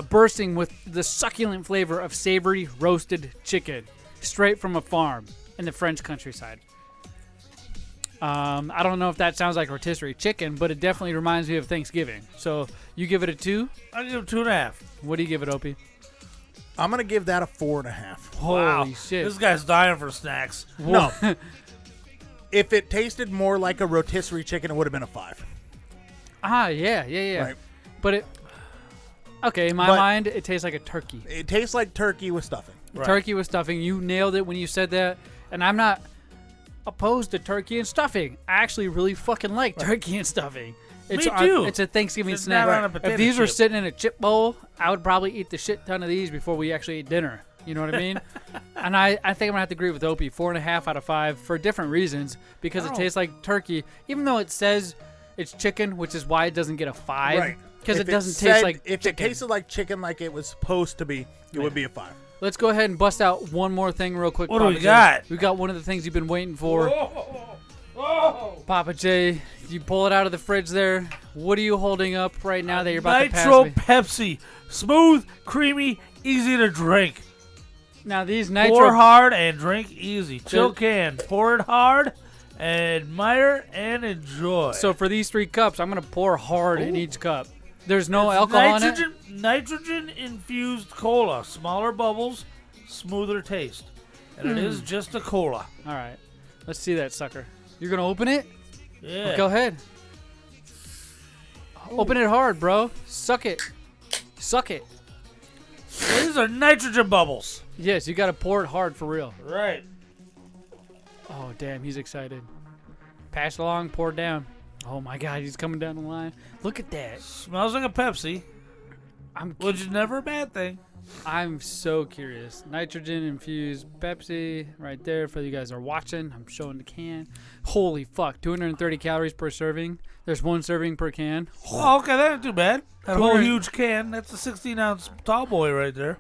bursting with the succulent flavor of savory roasted chicken, straight from a farm in the French countryside. I don't know if that sounds like rotisserie chicken, but it definitely reminds me of Thanksgiving. So you give it a 2? I give it 2.5. What do you give it, Opie? I'm going to give that a 4.5. Holy shit. This guy's dying for snacks. No. If it tasted more like a rotisserie chicken, it would have been a 5. Yeah. Right. But in my mind, it tastes like a turkey. It tastes like turkey with stuffing. Right. Turkey with stuffing. You nailed it when you said that. And I'm not opposed to turkey and stuffing. I actually really fucking like turkey and stuffing. Me too. It's a Thanksgiving Just snack. not on a potato If these were chip. sitting in a chip bowl, I would probably eat the shit ton of these before we actually ate dinner. You know what I mean? And I think I'm going to have to agree with Opie. 4.5 out of 5 for different reasons. Because it tastes like turkey. Even though it says it's chicken, which is why it doesn't get a 5. Right. Because If it doesn't said- taste like If chicken. it tasted like chicken like it was supposed to be, it would be a 5. Let's go ahead and bust out one more thing real quick. What do we Papa J. got? We got one of the things you've been waiting for. Pappa J, you pull it out of the fridge there. What are you holding up right now that you're about to pass Nitro me? Pepsi. Smooth, creamy, easy to drink. Now these Pour nitro hard and drink easy. Chill can. Pour it hard, admire, and enjoy. So for these 3 cups, I'm gonna pour hard in each cup. There's no alcohol in it. Nitrogen-infused cola. Smaller bubbles, smoother taste. And it is just a cola. All right, let's see that sucker. You're gonna open it? Yeah. Go ahead. Open it hard, bro. Suck it. Suck it. These are nitrogen bubbles. Yes, you gotta pour it hard for real. Right. Oh, damn, he's excited. Pass it along, pour it down. Oh, my God, he's coming down the line. Look at that. Smells like a Pepsi, which is never a bad thing. I'm so curious. Nitrogen-infused Pepsi right there for you guys are watching. I'm showing the can. Holy fuck, 230 calories per serving. There's 1 serving per can. Oh, okay, that ain't too bad. That whole 200 huge can, that's a 16-ounce tall boy right there.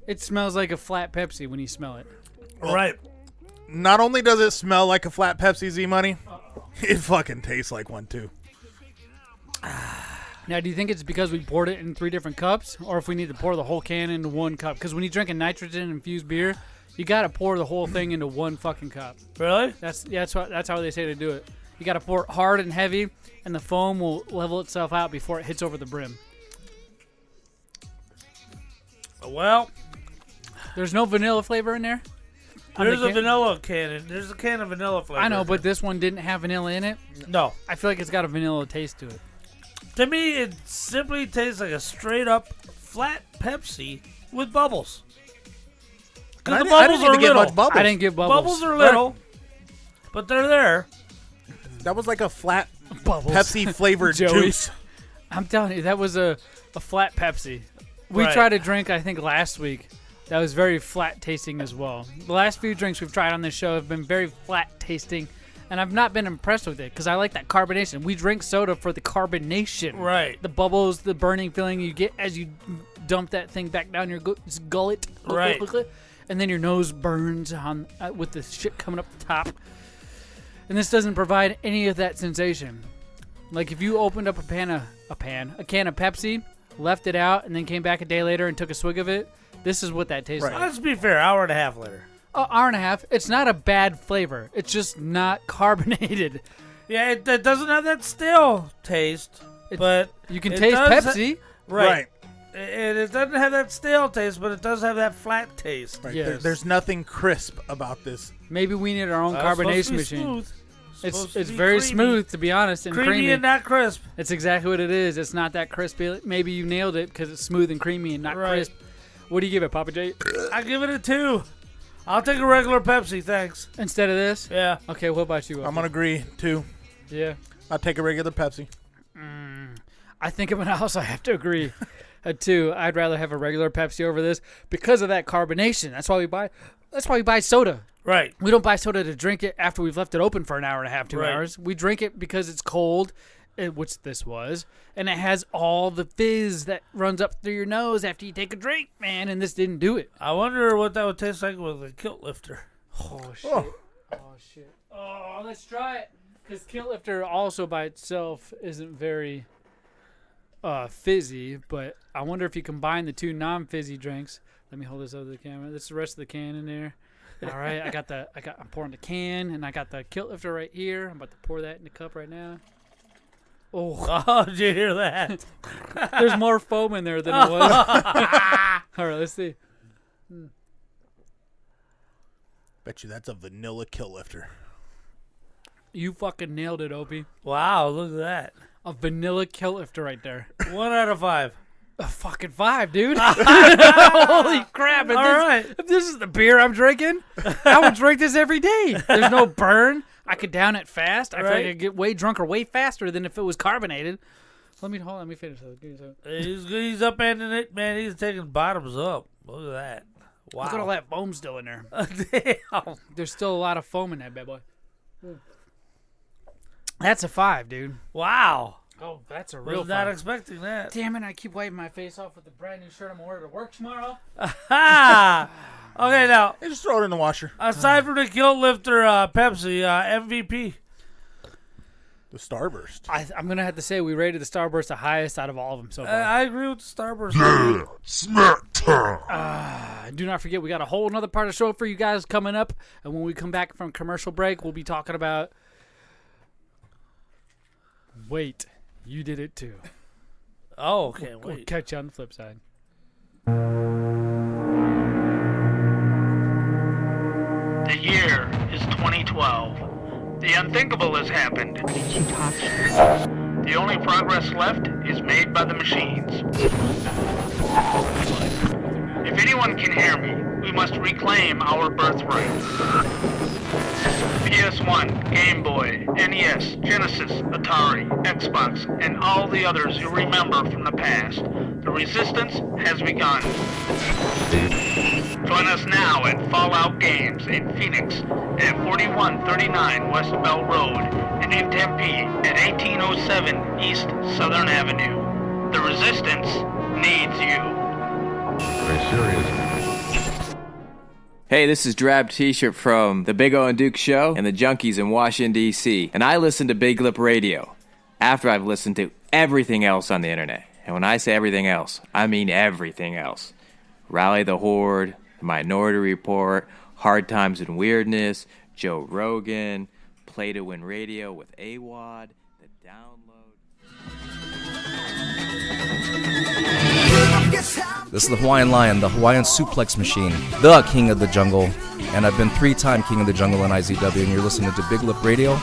It smells like a flat Pepsi when you smell it. Right. Not only does it smell like a flat Pepsi, Z-Money, it fucking tastes like one, too. Now, do you think it's because we poured it in 3 different cups, or if we need to pour the whole can into 1 cup? Because when you drink a nitrogen-infused beer, you got to pour the whole thing into 1 fucking cup. Really? That's how they say to do it. You got to pour it hard and heavy, and the foam will level itself out before it hits over the brim. Well, there's no vanilla flavor in there. There's a vanilla can. There's a can of vanilla flavor. I know, but this one didn't have vanilla in it. No. I feel like it's got a vanilla taste to it. To me, it simply tastes like a straight-up flat Pepsi with bubbles. Because the bubbles are little. Bubbles. I didn't get bubbles. Bubbles are little, but they're there. That was like a flat Bubbles. Pepsi-flavored Joey. juice. I'm telling you, that was a flat Pepsi. We Right. tried a drink, I think, last week. That was very flat tasting as well. The last few drinks we've tried on this show have been very flat tasting, and I've not been impressed with it because I like that carbonation. We drink soda for the carbonation. Right. The bubbles, the burning feeling you get as you dump that thing back down your gullet. Right. And then your nose burns on with the shit coming up the top. And this doesn't provide any of that sensation. Like if you opened up a can of Pepsi, left it out, and then came back a day later and took a swig of it, this is what that tastes like. Let's be fair, hour and a half later. Hour and a half. It's not a bad flavor. It's just not carbonated. Yeah, it doesn't have that stale taste, but you can it taste does Pepsi. Right. It doesn't have that stale taste, but it does have that flat taste. Right. Yes. There's nothing crisp about this. Maybe we need our own It's supposed to carbonation be machine. smooth. It's supposed to be very creamy. smooth, to be honest, and creamy. and not crisp. It's exactly what it is. It's not that crispy. Maybe you nailed it because it's smooth and creamy and not Right. crisp. What do you give it, Pappa J? I give it a 2. I'll take a regular Pepsi, thanks. Instead of this? Yeah. Okay, what about you? I'm going to agree, too. Yeah. I'll take a regular Pepsi. I think I'm going to also have to agree. A 2. I'd rather have a regular Pepsi over this because of that carbonation. That's why we buy soda. Right. We don't buy soda to drink it after we've left it open for an hour and a half, 2 Right. hours. We drink it because it's cold, which this was, and it has all the fizz that runs up through your nose after you take a drink, man, and this didn't do it. I wonder what that would taste like with a kilt lifter. Oh, shit. Oh. Oh, shit. Oh, let's try it. Because Kilt Lifter also by itself isn't very fizzy, but I wonder if you combine the two non-fizzy drinks. Let me hold this over the camera. This is the rest of the can in there. All right, I'm pouring the can, and I got the Kilt Lifter right here. I'm about to pour that in the cup right now. Oh, did you hear that? There's more foam in there than it was. All right, let's see. Bet you that's a vanilla Kilt Lifter. You fucking nailed it, Opie. Wow, look at that. A vanilla Kilt Lifter right there. 1 out of 5. A fucking 5, dude. Holy crap. If this is the beer I'm drinking, I would drink this every day. There's no burn. I could down it fast. I feel like I could get way drunker way faster than if it was carbonated. Let me finish this. He's upending it, man. He's taking bottoms up. Look at that. Wow. Look at all that foam still in there. Damn. There's still a lot of foam in that bad boy. That's a 5, dude. Wow. Oh, that's a real Was not 5. expecting that. Damn it, I keep wiping my face off with the brand new shirt I'm going to wear to work tomorrow. Okay, now. Hey, just throw it in the washer. Aside from the Kilt Lifter Pepsi, MVP. The Starburst. I'm going to have to say we rated the Starburst the highest out of all of them so far. I agree with the Starburst. Yeah, smack time. Do not forget, we got a whole another part of the show for you guys coming up. And when we come back from commercial break, we'll be talking about... Wait, you did it too. Oh, okay. We'll Wait. catch you on the flip side. The year is 2012. The unthinkable has happened. The only progress left is made by the machines. If anyone can hear me, we must reclaim our birthright. PS1, Game Boy, NES, Genesis, Atari, Xbox, and all the others you remember from the past. The resistance has begun. Join us now at Fallout Games in Phoenix at 4139 West Bell Road and in Tempe at 1807 East Southern Avenue. The resistance needs you. Very serious. Hey, this is Drab T-shirt from the Big O and Duke Show and the Junkies in Washington, D.C. And I listen to Big Lip Radio after I've listened to everything else on the internet. And when I say everything else, I mean everything else. Rally the Horde, The Minority Report, Hard Times and Weirdness, Joe Rogan, Play to Win Radio with AWOD, The Download. This is the Hawaiian Lion, the Hawaiian Suplex Machine, the King of the Jungle, and I've been 3-time King of the Jungle in IZW, and you're listening to Big Lip Radio.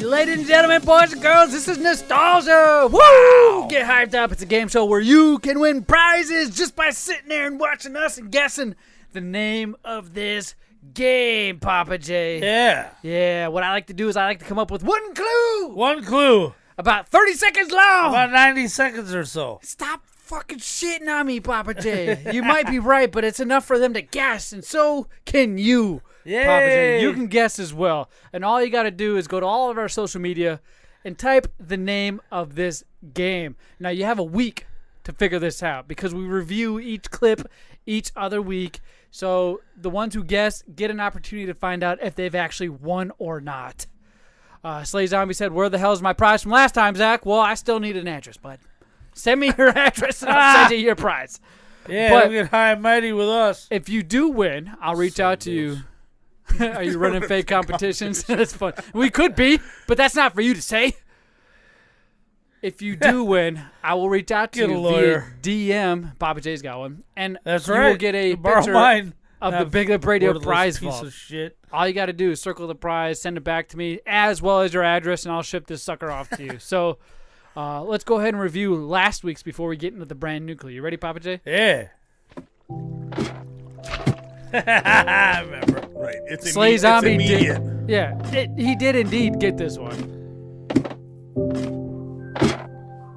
Ladies and gentlemen, boys and girls, this is Nostalgia. Woo! Get hyped up. It's a game show where you can win prizes just by sitting there and watching us and guessing the name of this game, Pappa J. Yeah. Yeah, what I like to do is I like to come up with one clue. One clue. About 30 seconds long. About 90 seconds or so. Stop fucking shitting on me, Pappa J. You might be right, but it's enough for them to guess, and so can you. Yay. Pappa J, you can guess as well. And all you got to do is go to all of our social media and type the name of this game. Now, you have a week to figure this out because we review each clip each other week. So the ones who guess get an opportunity to find out if they've actually won or not. Slay Zombie said, where the hell is my prize from last time, Zach? Well, I still need an address, bud. Send me your address and I'll send you your prize. Yeah, but don't get high and mighty with us. If you do win, I'll reach out to you. Are you running fake competitions? That's fun. We could be, but that's not for you to say. If you do win, I will reach out to you via DM. Pappa J's got one. And that's you right. will get a borrow picture mine. of the Big Lip Radio prize piece vault. Of shit. All you got to do is circle the prize, send it back to me, as well as your address, and I'll ship this sucker off to you. So let's go ahead and review last week's before we get into the brand new clue. You ready, Pappa J? Yeah. I remember. Right. It's Slay Zombie immediate. did. Yeah, he did indeed get this one.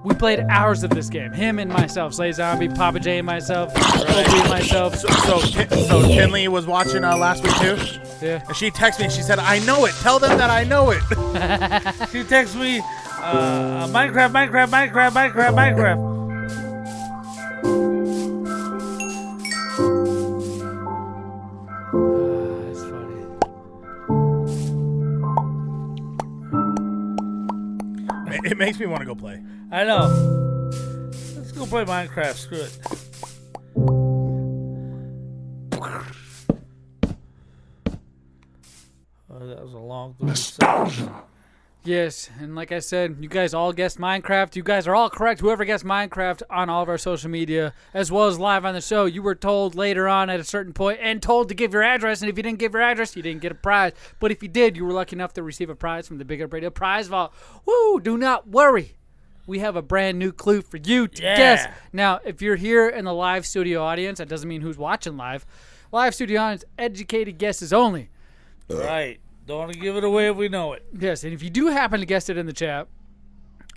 We played hours of this game. Him and myself. Slay Zombie, Pappa J and myself. Opie and myself. So Tinley was watching last week too? Yeah. And she texted me and she said, I know it. Tell them that I know it. She texts me, Minecraft. That's funny. It makes me want to go play. I know. Let's go play Minecraft. Screw it. Oh, that was a long Nostalgia. Yes, and like I said, you guys all guessed Minecraft. You guys are all correct. Whoever guessed Minecraft on all of our social media, as well as live on the show, you were told later on at a certain point and told to give your address. And if you didn't give your address, you didn't get a prize. But if you did, you were lucky enough to receive a prize from the Big Up Radio Prize Vault. Woo! Do not worry. We have a brand new clue for you to guess. Now, if you're here in the live studio audience, that doesn't mean who's watching live. Live studio audience, educated guesses only. Right. Don't want to give it away if we know it. Yes, and if you do happen to guess it in the chat,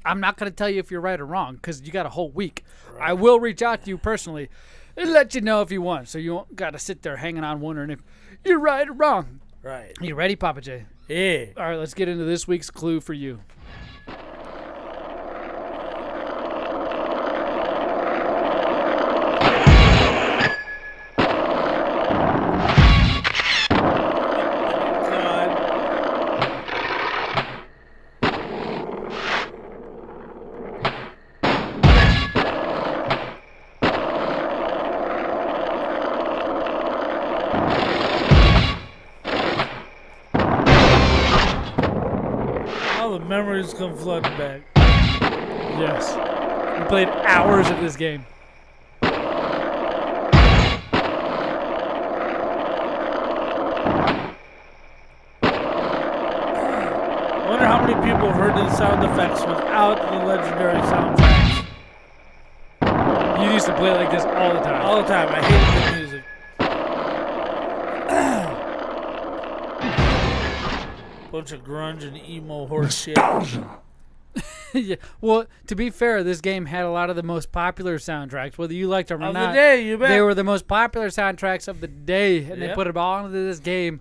I'm not going to tell you if you're right or wrong because you got a whole week. Right. I will reach out to you personally and let you know if you won, so you won't got to sit there hanging on wondering if you're right or wrong. Right. You ready, Pappa J? Yeah. All right, let's get into this week's clue for you. Memories come flooding back. Yes. We played hours of this game. I wonder how many people have heard these sound effects without the legendary soundtracks. You used to play like this all the time. All the time. I hated the music. Bunch of grunge and emo horse shit. Yeah. Well, to be fair, this game had a lot of the most popular soundtracks, whether you liked them or Of not. the day, you bet. They were the most popular soundtracks of the day, and they Yep. put them all into this game.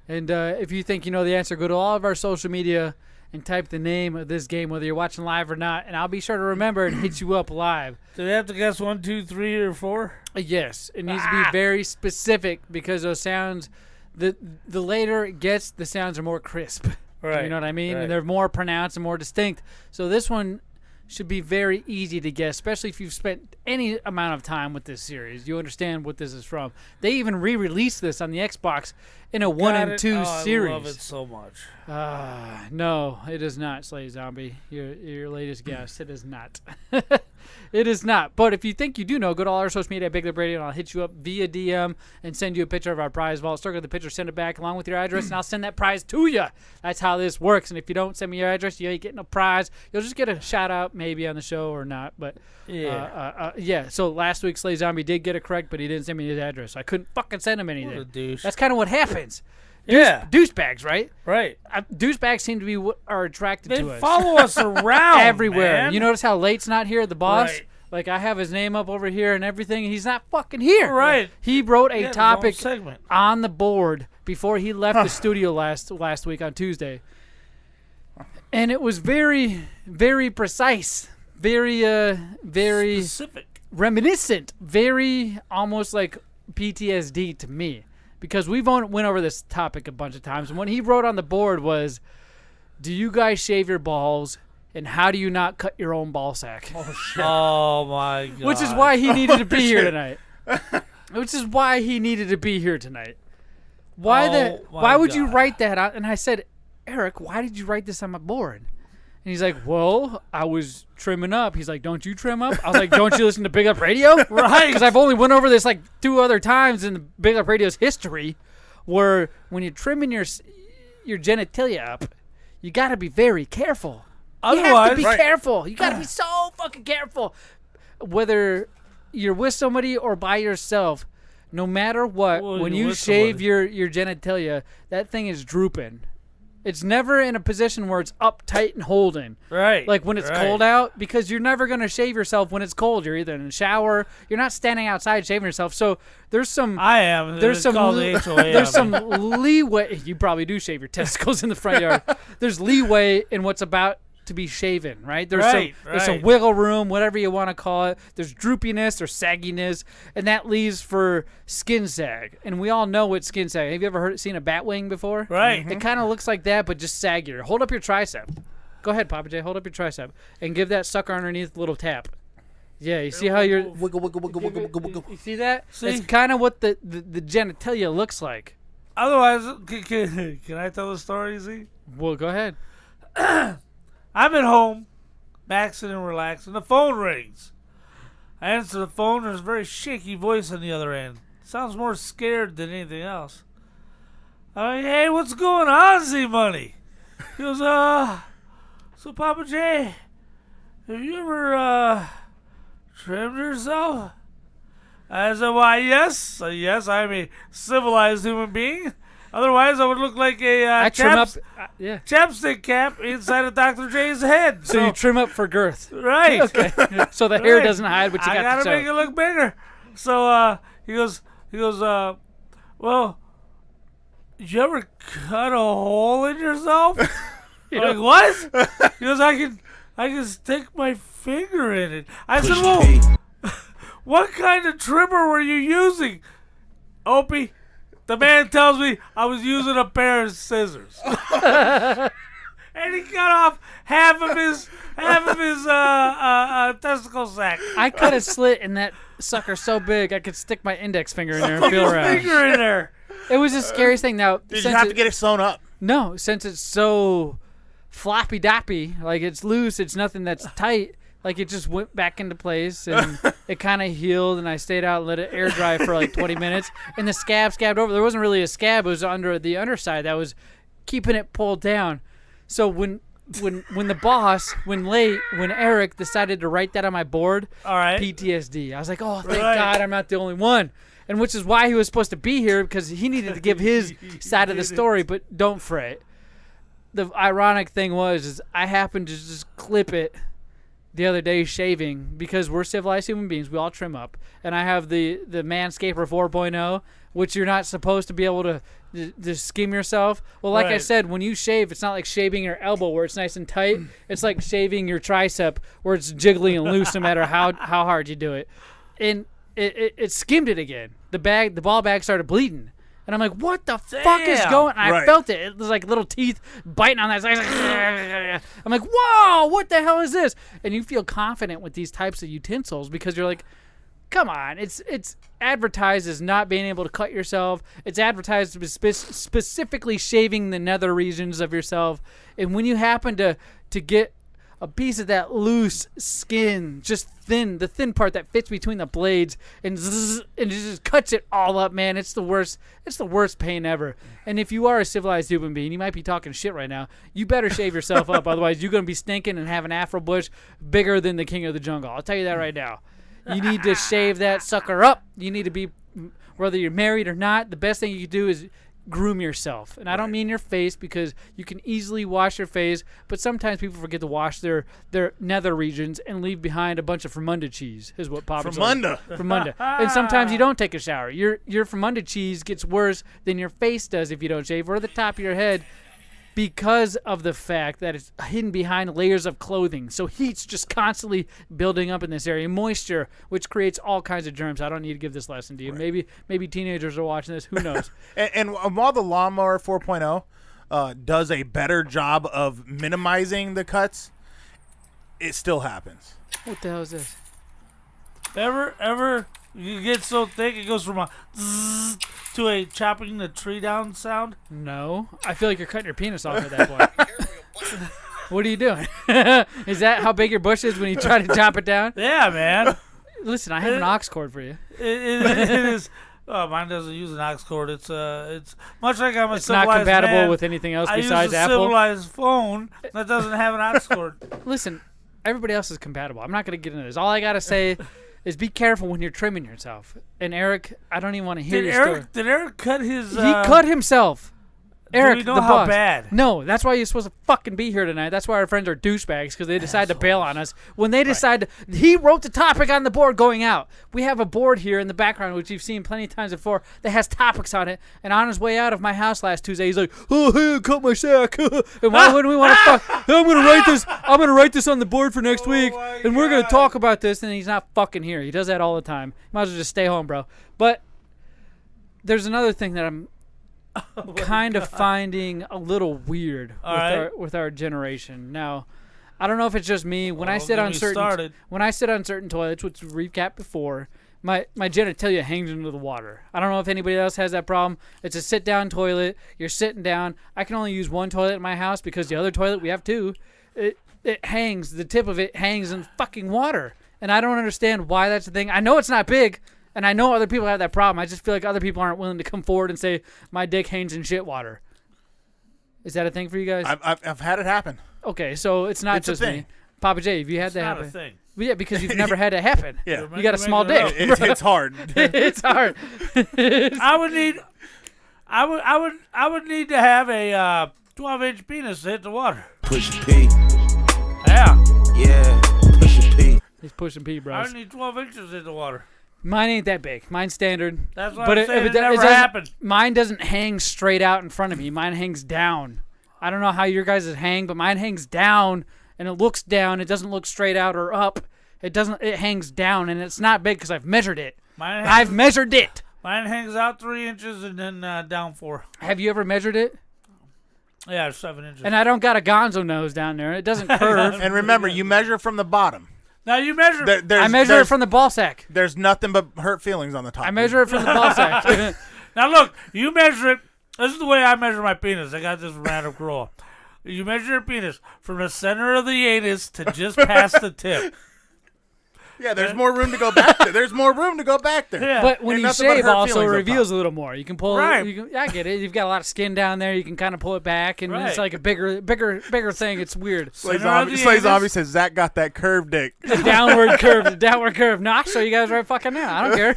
And if you think you know the answer, go to all of our social media and type the name of this game, whether you're watching live or not, and I'll be sure to remember and hit you up live. Do they have to guess 1, 2, 3, or 4? Yes. It needs to be very specific because those sounds, the later it gets, the sounds are more crisp. Right. You know what I mean? Right. And they're more pronounced and more distinct. So this one should be very easy to guess, especially if you've spent any amount of time with this series. You understand what this is from. They even re-released this on the Xbox in a 1 and 2 series. I love it so much. No, it is not, Slay Zombie. Your latest guess. It is not. It is not. But if you think you do know, go to all our social media at BigLipRadio, and I'll hit you up via DM and send you a picture of our prize vault. Circle the picture, send it back along with your address, and I'll send that prize to you. That's how this works. And if you don't send me your address, you ain't getting a prize. You'll just get a shout out maybe on the show or not. But yeah. So last week, Slay Zombie did get it correct, but he didn't send me his address. So I couldn't fucking send him anything. What a douche. That's kind of what happens. Douchebags, right? Right. Douchebags seem to be what are attracted to us. They follow us around everywhere. man. You notice how Late's not here, the boss? Right. Like, I have his name up over here and everything, and he's not fucking here. Right. He wrote a His own topic segment. on the board before he left the studio last week on Tuesday. And it was very, very precise. Very specific. Reminiscent. Very almost like PTSD to me. Because we've went over this topic a bunch of times. And what he wrote on the board was, do you guys shave your balls? And how do you not cut your own ball sack? Oh, shit. Oh, my God. Which is why he needed to be here tonight. Why would you write that out? And I said, Eric, why did you write this on my board? And he's like, well, I was trimming up. He's like, don't you trim up? I was like, don't you listen to Big Up Radio? Right. Because I've only went over this like 2 other times in the Big Up Radio's history where when you're trimming your genitalia up, you got to be very careful. You have to be careful. You got to be so fucking careful. Whether you're with somebody or by yourself, no matter what, when you shave your genitalia, that thing is drooping. It's never in a position where it's up tight and holding. Right. Like when it's cold out, because you're never going to shave yourself when it's cold. You're either in the shower. You're not standing outside shaving yourself. So there's some... I am. There's some HOA. there's some leeway. You probably do shave your testicles in the front yard. There's leeway in what's about to be shaven, right? There's some wiggle room, whatever you want to call it. There's droopiness or sagginess, and that leaves for skin sag. And we all know what skin sag. Have you ever seen a bat wing before? Right. It kind of looks like that, but just saggier. Hold up your tricep. Go ahead, Pappa J. Hold up your tricep and give that sucker underneath a little tap. Yeah, you see how you're wiggle, wiggle, wiggle, wiggle, wiggle, wiggle. You see that? It's kind of what the genitalia looks like. Otherwise, can I tell the story, Z? Well, go ahead. I'm at home, maxing and relaxing. The phone rings. I answer the phone. There's a very shaky voice on the other end. Sounds more scared than anything else. I'm like, hey, what's going on, Z-Money? He goes, so Pappa J, have you ever, trimmed yourself? I said, why, yes. Yes, I'm a civilized human being. Otherwise, I would look like a chapstick cap inside of Dr. J's head. So you trim up for girth. Right. Okay. So the hair doesn't hide what you got to show. I gotta make it look bigger. So he goes, well, did you ever cut a hole in yourself? I'm like, what? He goes, I can stick my finger in it. I said, well, what kind of trimmer were you using? Opie, the man tells me I was using a pair of scissors. And he cut off half of his testicle sack. I cut a slit in that sucker so big I could stick my index finger in there and feel around. Finger in there. It was the scariest thing. Now, did you have to get it sewn up? No, since it's so floppy doppy, like it's loose, it's nothing that's tight. Like it just went back into place and it kind of healed, and I stayed out and let it air dry for like 20 minutes. And the scabbed over. There wasn't really a scab; it was under the underside that was keeping it pulled down. So when the boss, when Eric decided to write that on my board, all right, PTSD. I was like, oh, thank God I'm not the only one. And which is why he was supposed to be here, because he needed to give his side of the story. But don't fret. The ironic thing is I happened to just clip it the other day shaving, because we're civilized human beings. We all trim up. And I have the Manscaper 4.0, which you're not supposed to be able to skim yourself. Well, like I said, when you shave, it's not like shaving your elbow where it's nice and tight. It's like shaving your tricep where it's jiggly and loose no matter how hard you do it. And it skimmed it again. The ball bag started bleeding. And I'm like, what the fuck is going on? I felt it. It was like little teeth biting on that. I'm like, whoa, what the hell is this? And you feel confident with these types of utensils because you're like, come on. It's advertised as not being able to cut yourself. It's advertised as specifically shaving the nether regions of yourself. And when you happen to get a piece of that loose skin, just the thin part that fits between the blades, and it just cuts it all up, man. It's the worst. It's the worst pain ever. And if you are a civilized human being, you might be talking shit right now. You better shave yourself up, otherwise you're gonna be stinking and have an afro bush bigger than the king of the jungle. I'll tell you that right now. You need to shave that sucker up. You need to be, whether you're married or not, the best thing you can do is groom yourself. And I don't mean your face, because you can easily wash your face, but sometimes people forget to wash their nether regions and leave behind a bunch of Fromunda cheese, is what Pappa Fromunda. And sometimes you don't take a shower. Your Fromunda cheese gets worse than your face does if you don't shave, or the top of your head, because of the fact that it's hidden behind layers of clothing. So heat's just constantly building up in this area. Moisture, which creates all kinds of germs. I don't need to give this lesson to you. Right. Maybe teenagers are watching this. Who knows? and while the Lawnmower 4.0 does a better job of minimizing the cuts, it still happens. What the hell is this? Ever you get so thick it goes from a zzz to a chopping the tree down sound? No. I feel like you're cutting your penis off at that point. What are you doing? Is that how big your bush is when you try to chop it down? Yeah, man. Listen, I have an aux cord for you. It is. Oh, mine doesn't use an aux cord. It's much like I'm a it's civilized not compatible man. with anything else I besides use a Apple. Civilized phone that doesn't have an aux cord. Listen, everybody else is compatible. I'm not going to get into this. All I got to say is be careful when you're trimming yourself. And Eric, I don't even want to hear your story. Did Eric cut his... He cut himself. Eric, Do we know the how boss. bad? No, that's why you're supposed to fucking be here tonight. That's why our friends are douchebags, because they decide to bail on us. When they decide he wrote the topic on the board going out. We have a board here in the background, which you've seen plenty of times before, that has topics on it. And on his way out of my house last Tuesday, he's like, "Oh, hey, I cut my sack." And why wouldn't we want to fuck? I'm gonna write this. I'm gonna write this on the board for next week, and we're gonna talk about this. And he's not fucking here. He does that all the time. Might as well just stay home, bro. But there's another thing that I'm kind of finding a little weird with our generation. Now, I don't know if it's just me. When I sit on certain toilets, which we recapped before, my genitalia hangs into the water. I don't know if anybody else has that problem. It's a sit-down toilet. You're sitting down. I can only use one toilet in my house because the other toilet, we have two. It hangs. The tip of it hangs in fucking water. And I don't understand why that's a thing. I know it's not big. And I know other people have that problem. I just feel like other people aren't willing to come forward and say, my dick hangs in shit water. Is that a thing for you guys? I've had it happen. Okay, so it's not just me. Pappa J, have you had that happen? It's not a thing. Well, yeah, because you've never had it happen. Yeah. You got a small dick. It's hard. It's hard. I would need to have a 12-inch penis to hit the water. Push P. Yeah. Yeah. Push P. He's pushing P, bro. I would need 12 inches to hit the water. Mine ain't that big. Mine's standard. That's what I'm saying. It never happened. Mine doesn't hang straight out in front of me. Mine hangs down. I don't know how your guys' hang, but mine hangs down, and it looks down. It doesn't look straight out or up. It hangs down, and it's not big because I've measured it. I've measured it. Mine hangs out 3 inches and then down 4. Have you ever measured it? Yeah, 7 inches. And I don't got a gonzo nose down there. It doesn't curve. And remember, you measure from the bottom. Now you measure. I measure it from the ball sack. There's nothing but hurt feelings on the top. I measure it from the ball sack. Now look, you measure it. This is the way I measure my penis. I got this random girl. You measure your penis from the center of the anus to just past the tip. Yeah, there's more room to go back there. There's more room to go back there. Yeah. But when Ain't you nothing but shave, hurt also feelings up reveals top. a little more. You can pull. Right. I get it. You've got a lot of skin down there. You can kind of pull it back, and it's Right. like a bigger thing. It's weird. Slay Zombie says Zach got that curved dick. The downward curve. No, I'll show you guys right fucking now. I don't care.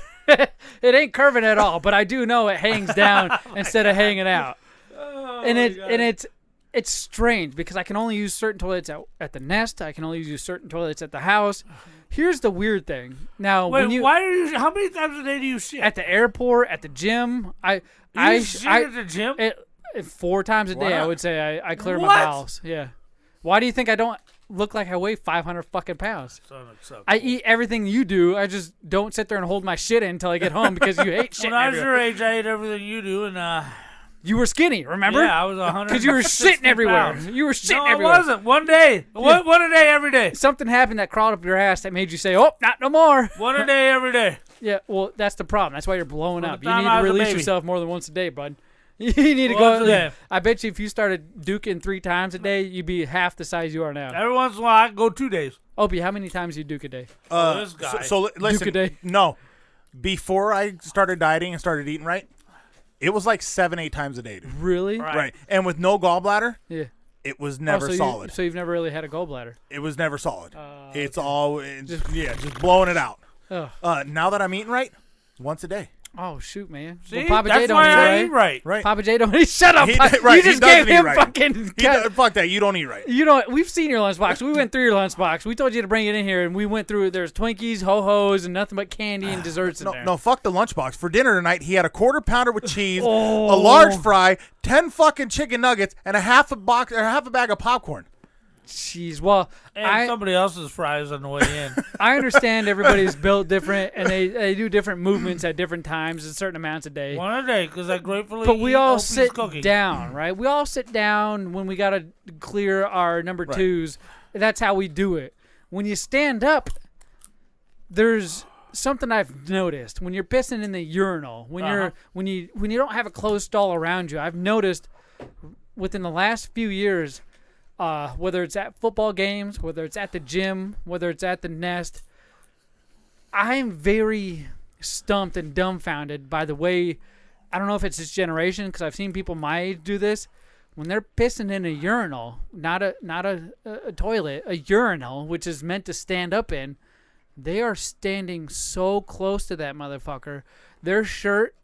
It ain't curving at all, but I do know it hangs down instead of hanging out. And it's strange because I can only use certain toilets at the nest. I can only use certain toilets at the house. Here's the weird thing. Now, Wait, when you why are you? How many times a day do you shit? at the airport, at the gym, You shit at the gym? 4 times a day, I Wow. would say I clear my What? bowels. Yeah. Why do you think I don't look like I weigh 500 fucking pounds? It's unacceptable. I eat everything you do. I just don't sit there and hold my shit in until I get home because you hate shit. When I was your age, I ate everything you do, and you were skinny, remember? yeah, I was 100. Because you were shitting everywhere. You were shitting No, everywhere. I wasn't. One day, one a day, every day. Something happened that crawled up your ass that made you say, "Oh, not no more." One a day, every day. Yeah, well, that's the problem. That's why you're blowing From up. the You time need I to was a release baby. yourself more than once a day, bud. You need to Once a go. day. I bet you if you started duking 3 times a day, you'd be half the size you are now. Every once in a while, I can go 2 days. Opie, how many times do you duke a day? This guy. So listen, Duke a day. no. Before I started dieting and started eating right, it was like 7-8 times a day. Dude. Really? Right. And with no gallbladder, Yeah. it was never so solid. So you've never really had a gallbladder. It was never solid. It's okay. all just blowing it out. Ugh. Now that I'm eating right, once a day. Oh shoot, man! See, well, Pappa that's J don't why eat I right. eat right. Right. Pappa J don't eat. Shut up! Right, You just he doesn't gave him eat right. fucking. Fuck that. You don't eat right. You know, we've seen your lunchbox. We went through your lunchbox. We told you to bring it in here, and we went through it. There's Twinkies, ho-hos, and nothing but candy and desserts in there. No, fuck the lunchbox. For dinner tonight, he had a 1/4 pounder with cheese, a large fry, 10 fucking chicken nuggets, and a half a bag of popcorn. Jeez, well, And somebody else's fries on the way in. I understand everybody's built different, and they do different movements at different times and certain amounts a day. One a day, because I gratefully But we eat all Opie's sit cookie. down, right? We all sit down when we got to clear our number twos. That's how we do it. When you stand up, there's something I've noticed. When you're pissing in the urinal, when you don't have a closed stall around you, I've noticed within the last few years, whether it's at football games, whether it's at the gym, whether it's at the nest, I'm very stumped and dumbfounded by the way, I don't know if it's this generation, because I've seen people my age do this. When they're pissing in a urinal, not a toilet, a urinal, which is meant to stand up in, they are standing so close to that motherfucker. Their shirt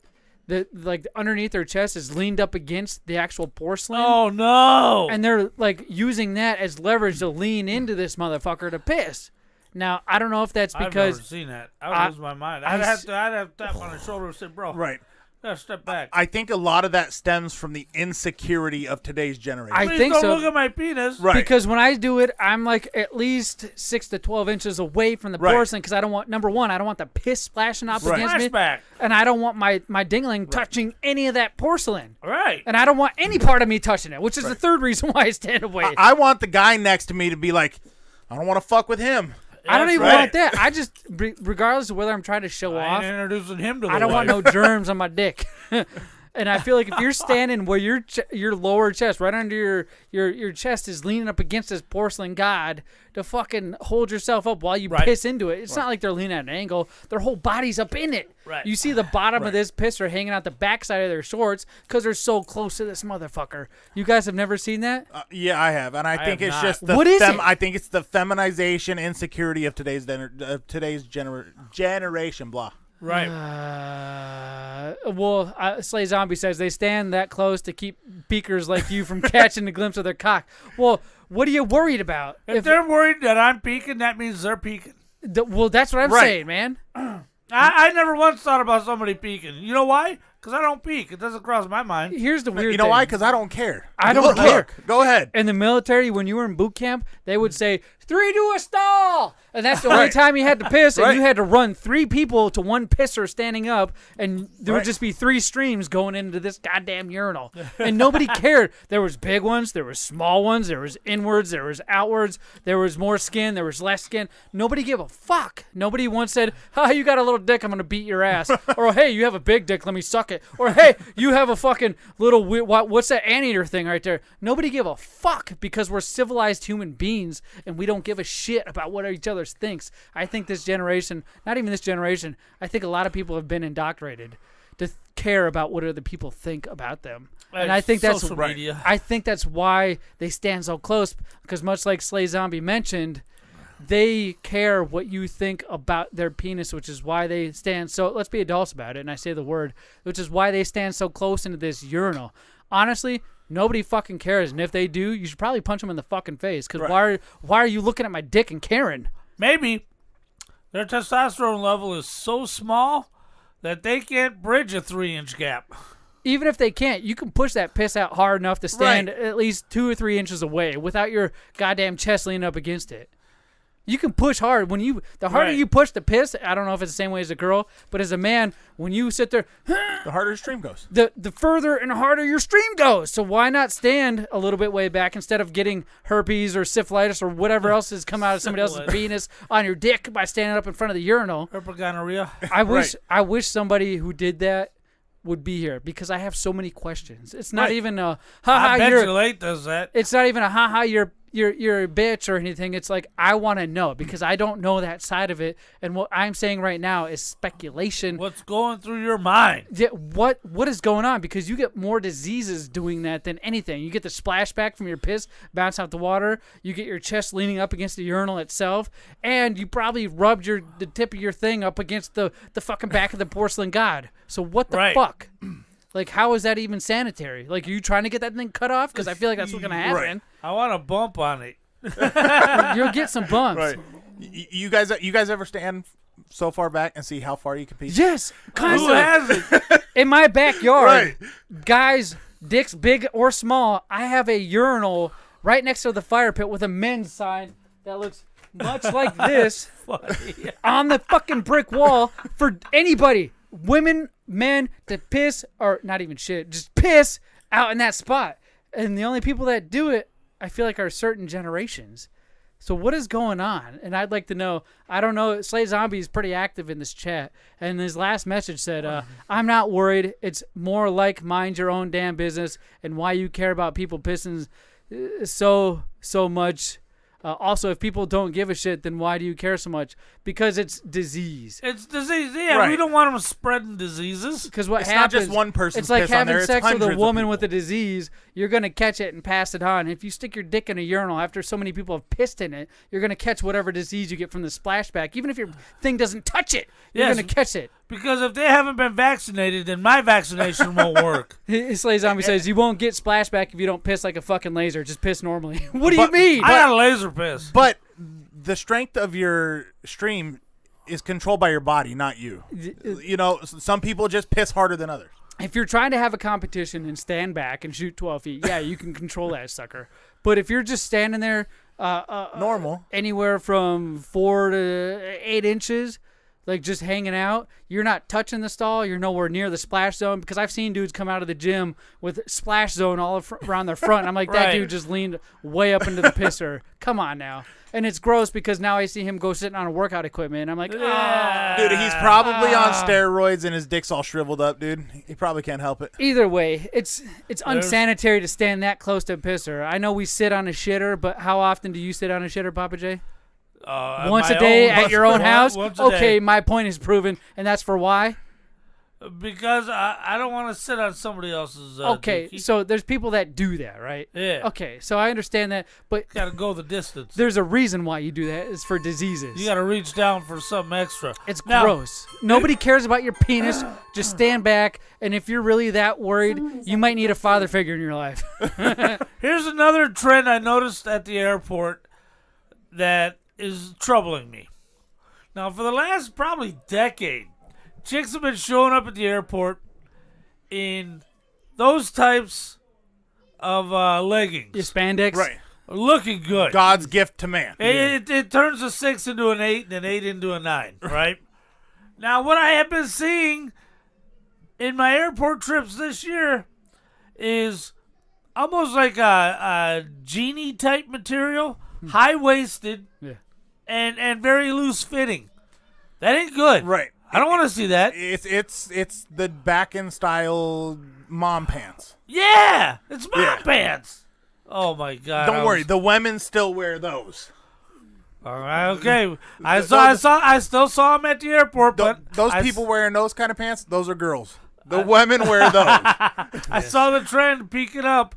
like underneath their chest is leaned up against the actual porcelain. Oh no! And they're like using that as leverage to lean into this motherfucker to piss. Now I don't know if that's because I've never seen that. I would lose my mind. I'd have to tap on his shoulder and say, "Bro, Right. gotta step back." I think a lot of that stems from the insecurity of today's generation. I Please think don't so. look at my penis. Right. Because when I do it, I'm like at least 6 to 12 inches away from the Right. porcelain because I don't want, number one, I don't want the piss splashing up Right. against me. Flashback. And I don't want my dingling touching any of that porcelain. Right. And I don't want any part of me touching it, which is the third reason why I stand away. I want the guy next to me to be like, I don't want to fuck with him. I don't That's even right. want that. I just, regardless of whether I'm trying to show I off, ain't introducing him to the I don't want wife. no germs on my dick. And I feel like if you're standing where your lower chest, right under your chest is leaning up against this porcelain god to fucking hold yourself up while you piss into it. It's not like they're leaning at an angle. Their whole body's up in it. Right. You see the bottom of this pisser hanging out the backside of their shorts because they're so close to this motherfucker. You guys have never seen that? Yeah, I have, and I think have it's not. just the What is it? I think it's the feminization, insecurity of today's generation. Blah. Right. Slay Zombie says they stand that close to keep peekers like you from catching a glimpse of their cock. Well, what are you worried about? If they're worried that I'm peeking, that means they're peeking. Well, that's what I'm saying, man. I never once thought about somebody peeking. You know why? Because I don't peek. It doesn't cross my mind. Here's the weird You know thing. why? Because I don't care. I don't care. Look, go ahead. In the military, when you were in boot camp, they would say, 3 to a stall. And that's the only time you had to piss. And you had to run 3 people to one pisser standing up. And there would just be 3 streams going into this goddamn urinal. And nobody cared. There was big ones. There was small ones. There was inwards. There was outwards. There was more skin. There was less skin. Nobody gave a fuck. Nobody once said, you got a little dick. I'm going to beat your ass. Or, hey, you have a big dick. Let me suck it. Or, hey, you have a fucking little what's that anteater thing right there? Nobody gave a fuck because we're civilized human beings and we don't give a shit about what each other thinks. I think this generation, not even this generation, I think a lot of people have been indoctrinated to care about what other people think about them. And I think that's social media. I think that's why they stand so close, because much like Slay Zombie mentioned, they care what you think about their penis, which is why they stand so, let's be adults about it, and I say the word, which is why they stand so close into this urinal. Honestly, nobody fucking cares, and if they do, you should probably punch them in the fucking face, because why are you looking at my dick and caring? Maybe their testosterone level is so small that they can't bridge a 3-inch gap. Even if they can't, you can push that piss out hard enough to stand at least 2 or 3 inches away without your goddamn chest leaning up against it. You can push hard. The harder you push the piss, I don't know if it's the same way as a girl, but as a man, when you sit there, the harder your stream goes. The further and harder your stream goes. So why not stand a little bit way back instead of getting herpes or syphilitis or whatever else has come out of somebody else's penis on your dick by standing up in front of the urinal? Herpes-gonorrhea. I wish somebody who did that would be here, because I have so many questions. It's not even a haha. I bet you late does that. It's not even a haha. You're a bitch or anything. It's like, I want to know, because I don't know that side of it. And what I'm saying right now is speculation. What's going through your mind? Yeah, what is going on? Because you get more diseases doing that than anything. You get the splashback from your piss, bounce out the water. You get your chest leaning up against the urinal itself, and you probably rubbed the tip of your thing up against the fucking back of the porcelain god. So what the fuck? Like, how is that even sanitary? Like, are you trying to get that thing cut off? Because I feel like that's what's going to happen. I want a bump on it. You'll get some bumps. Right. You guys ever stand so far back and see how far you can pee? Yes, constantly. Who hasn't? In my backyard, guys, dicks big or small, I have a urinal right next to the fire pit with a men's sign that looks much like this on the fucking brick wall for anybody, women, men, to piss, or not even shit, just piss out in that spot. And the only people that do it, I feel like, are certain generations. So what is going on? And I'd like to know. I don't know. Slay Zombie is pretty active in this chat. And his last message said, I'm not worried. It's more like mind your own damn business, and why you care about people pissing so much. Also, if people don't give a shit, then why do you care so much? Because it's disease. It's disease. Yeah, we don't want them spreading diseases. Because what it's happens? not just one person's It's like piss on having there, it's sex with a hundreds of woman people. with a disease. You're gonna catch it and pass it on. If you stick your dick in a urinal after so many people have pissed in it, you're gonna catch whatever disease you get from the splashback. Even if your thing doesn't touch it, you're gonna catch it. Because if they haven't been vaccinated, then my vaccination won't work. Slay Zombie says, you won't get splashback if you don't piss like a fucking laser. Just piss normally. What do you mean? I got a laser piss. But the strength of your stream is controlled by your body, not you. You know, some people just piss harder than others. If you're trying to have a competition and stand back and shoot 12 feet, yeah, you can control that sucker. But if you're just standing there normal, anywhere from 4 to 8 inches, like just hanging out, you're not touching the stall, you're nowhere near the splash zone, because I've seen dudes come out of the gym with splash zone all around their front, and I'm like, that dude just leaned way up into the pisser. Come on now. And it's gross because now I see him go sitting on a workout equipment, and I'm like, dude, he's probably on steroids and his dick's all shriveled up, dude. He probably can't help it. Either way, it's unsanitary to stand that close to a pisser. I know we sit on a shitter, but how often do you sit on a shitter, Papa J? Once a day at your own house? Okay, my point is proven, and that's for why? Because I don't want to sit on somebody else's okay, dookie. So there's people that do that, right? Yeah. Okay, so I understand that, but got to go the distance. There's a reason why you do that. It's for diseases. You got to reach down for something extra. It's gross. Nobody cares about your penis. Just stand back, and if you're really that worried, you might need a father figure in your life. Here's another trend I noticed at the airport that is troubling me. Now, for the last probably decade, chicks have been showing up at the airport in those types of leggings. Your spandex? Right. Looking good. God's gift to man. It turns a 6 into an 8 and an 8 into a 9, right? Now, what I have been seeing in my airport trips this year is almost like a genie type material, high-waisted, and very loose fitting. That ain't good. Right. I don't want to see that. It's the back-end style mom pants. Yeah, it's mom pants. Oh my God! Don't worry, the women still wear those. All right, okay. I still saw them at the airport, but those people wearing those kind of pants, those are girls. The women wear those. I saw the trend peeking up,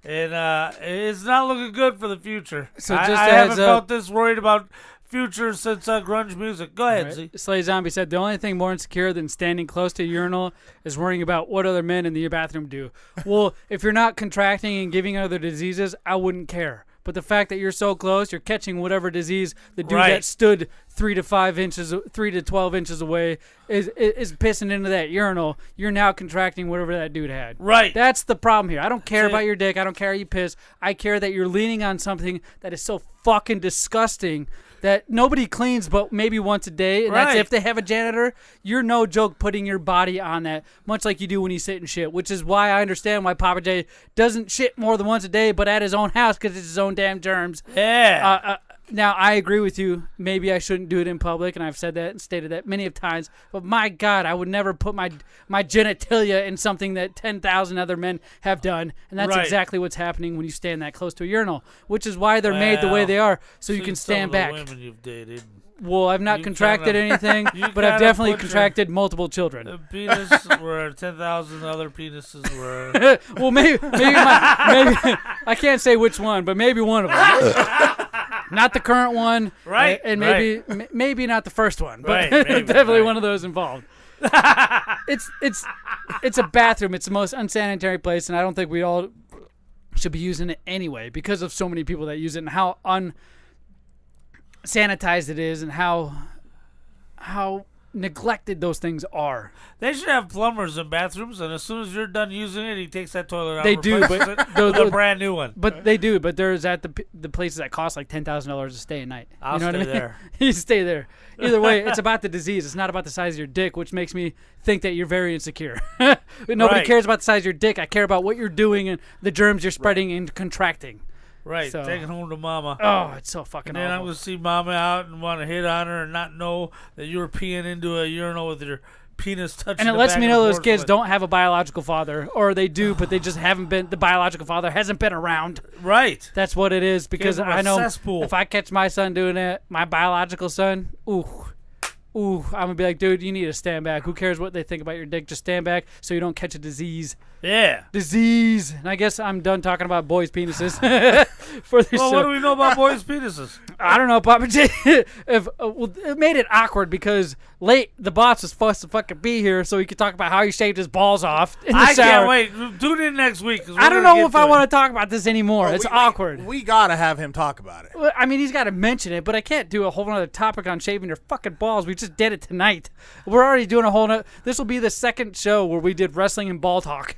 and it's not looking good for the future. So I just haven't felt this worried about future since grunge music. Go ahead, Z. Slay Zombie said, the only thing more insecure than standing close to a urinal is worrying about what other men in the bathroom do. Well, if you're not contracting and giving other diseases, I wouldn't care. But the fact that you're so close, you're catching whatever disease the dude that stood 3 to 12 inches away is pissing into that urinal. You're now contracting whatever that dude had. Right. That's the problem here. I don't care about your dick. I don't care how you piss. I care that you're leaning on something that is so fucking disgusting that nobody cleans but maybe once a day, and that's if they have a janitor. You're no joke putting your body on that, much like you do when you sit and shit, which is why I understand why Pappa J doesn't shit more than once a day, but at his own house because it's his own damn germs. Yeah. Now, I agree with you. Maybe I shouldn't do it in public, and I've said that and stated that many of times. But my God, I would never put my genitalia in something that 10,000 other men have done. And that's exactly what's happening when you stand that close to a urinal, which is why they're made the way they are, so you can stand back. Women you've dated. Well, I've not contracted anything, but I've definitely contracted multiple children. The penis where 10,000 other penises were. Well, maybe I can't say which one, but maybe one of them. Not the current one, right? And maybe not the first one, but maybe, definitely one of those involved. It's a bathroom. It's the most unsanitary place, and I don't think we all should be using it anyway because of so many people that use it and how unsanitized it is and how neglected those things are. They should have plumbers in bathrooms, and as soon as you're done using it, he takes that toilet out. They do, but with a brand new one. But they do, but there's at the places that cost like $10,000 to stay a night. I'll you know stay what I mean? there. You stay there. Either way, it's about the disease. It's not about the size of your dick, which makes me think that you're very insecure. But nobody cares about the size of your dick. I care about what you're doing and the germs you're spreading and contracting. Right, So- take it home to mama. Oh, it's so fucking And then I'm awful. going to see mama out and want to hit on her and not know that you were peeing into a urinal with your penis touching And it the lets back me of know the those kids porcelain. don't have a biological father, or they do, but they just haven't been. The biological father hasn't been around. Right. That's what it is. Because Give him a I know cesspool. if I catch my son doing it, my biological son, ooh, ooh, I'm gonna be like, dude, you need to stand back. Who cares what they think about your dick? Just stand back so you don't catch a disease. Yeah. Disease. And I guess I'm done talking about boys' penises for this show. What do we know about boys' penises? I don't know, Pappa J. It made it awkward because the boss was supposed to fucking be here so he could talk about how he shaved his balls off in the I shower. can't wait. Tune in next week. I don't know if I want to talk about this anymore. It's awkward. We gotta have him talk about it. Well, I mean, he's got to mention it, but I can't do a whole other topic on shaving your fucking balls. We just did it tonight. We're already doing a whole nother. This will be the second show where we did wrestling and ball talk.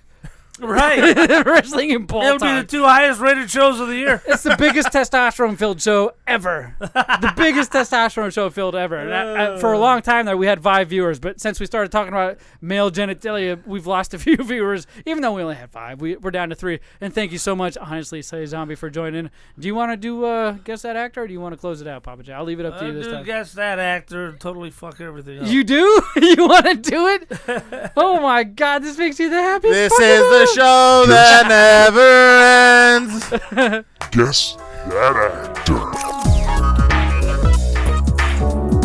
Right. Wrestling and ball It'll talk. be the 2 highest rated shows of the year. It's the biggest testosterone-filled show ever. The biggest testosterone show filled ever. And for a long time there, we had 5 viewers, but since we started talking about male genitalia, we've lost a few viewers, even though we only had 5. We're down to 3. And thank you so much, honestly, Say Zombie, for joining. Do you want to do Guess That Actor, or do you want to close it out, Pappa J? I'll leave it up to you this time. Guess That Actor and totally fuck everything up. You do? You want to do it? Oh, my God. This makes you the happiest. This is the show that never ends. Guess That Actor.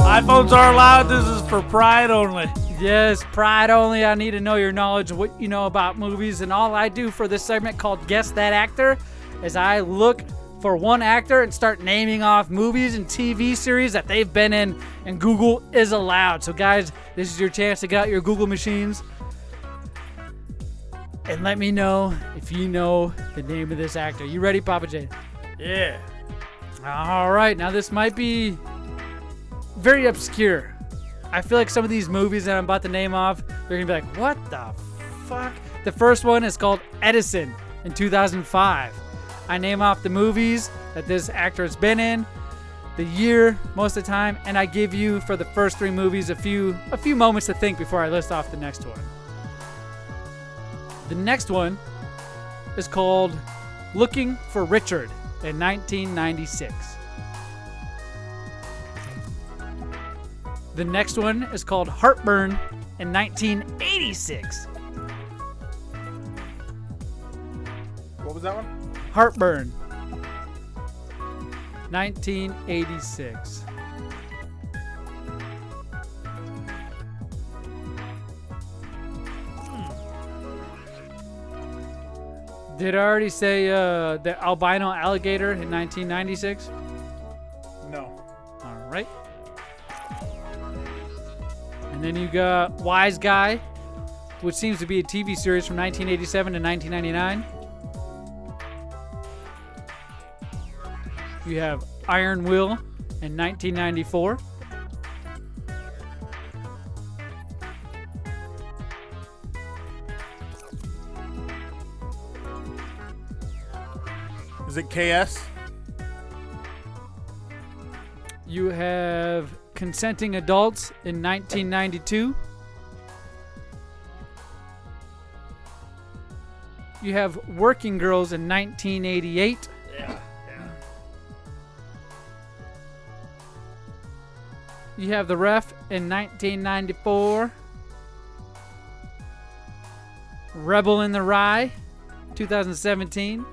iPhones are allowed. This is for pride only. Yes, pride only. I need to know your knowledge of what you know about movies. And all I do for this segment called Guess That Actor is I look for one actor and start naming off movies and TV series that they've been in, and Google is allowed. So, guys, this is your chance to get out your Google machines and let me know if you know the name of this actor. You ready, Pappa J? Yeah. All right. Now, this might be very obscure. I feel like some of these movies that I'm about to name off, they're going to be like, what the fuck? The first one is called Edison in 2005. I name off the movies that this actor has been in, the year most of the time, and I give you, for the first 3 movies, a few moments to think before I list off the next one. The next one is called Looking for Richard in 1996. The next one is called Heartburn in 1986. What was that one? Heartburn, 1986. Did I already say the albino alligator in 1996? No. All right. And then you got Wise Guy, which seems to be a TV series from 1987 to 1999. You have Iron Will in 1994. Is it KS? You have Consenting Adults in 1992. You have Working Girls in 1988. Yeah. You have The Ref in 1994. Rebel in the Rye, 2017.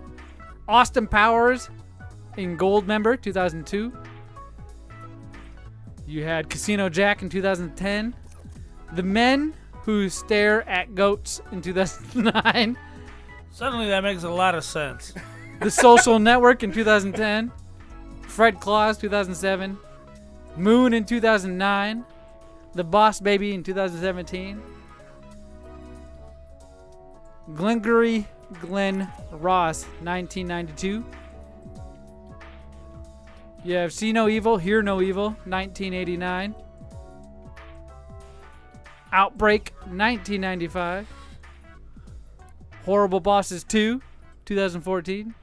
Austin Powers in Goldmember, 2002. You had Casino Jack in 2010. The Men Who Stare at Goats in 2009. Suddenly that makes a lot of sense. The Social Network in 2010. Fred Claus, 2007. Moon in 2009. The Boss Baby in 2017. Glengarry Glen Ross, 1992. You have See No Evil, Hear No Evil, 1989. Outbreak, 1995. Horrible Bosses 2, 2014.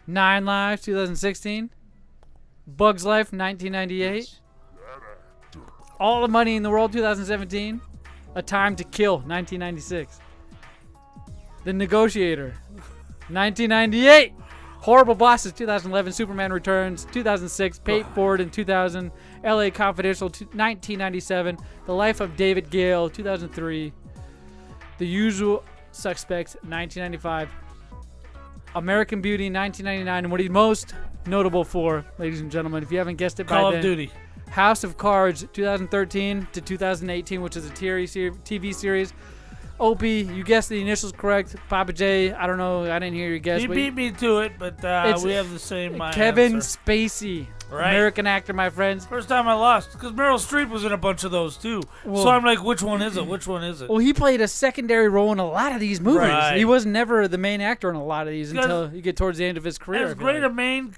9 Lives, 2016. Bug's Life, 1998. All the Money in the World, 2017. A Time to Kill, 1996. The Negotiator, 1998. Horrible Bosses, 2011. Superman Returns, 2006. Paid Forward in 2000. LA Confidential, 1997. The Life of David Gale, 2003. The Usual Suspects, 1995. American Beauty, 1999. And what he's most notable for, ladies and gentlemen, if you haven't guessed it by Call then. of Duty. House of Cards 2013 to 2018, which is a TV series. Opie, you guessed the initials correct. Pappa J, I don't know. I didn't hear your guess. He beat me to it, but we have the same Kevin answer. Spacey. Right. American actor, my friends. First time I lost, because Meryl Streep was in a bunch of those, too. Well, so I'm like, which one is it? Which one is it? Well, he played a secondary role in a lot of these movies. Right. He was never the main actor in a lot of these until you get towards the end of his career. As great a main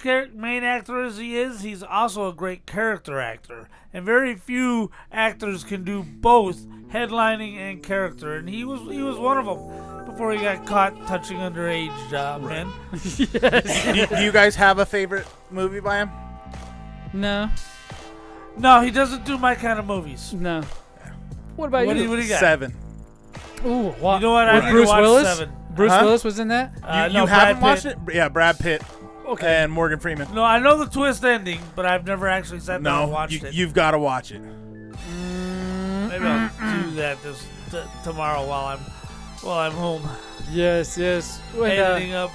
actor as he is, he's also a great character actor. And very few actors can do both headlining and character. And he was one of them before he got caught touching underage men. Yes. Do you guys have a favorite movie by him? No. No, he doesn't do my kind of movies. No. What about you? What do you got? 7. Ooh, what? You know what? I With need Bruce to watch Willis? 7. Bruce Willis was in that? You haven't watched it? Yeah, Brad Pitt. Okay. And Morgan Freeman. No, I know the twist ending, but I've never actually sat down and watched it. You've got to watch it. Maybe I'll do that tomorrow while I'm home. Yes. Editing up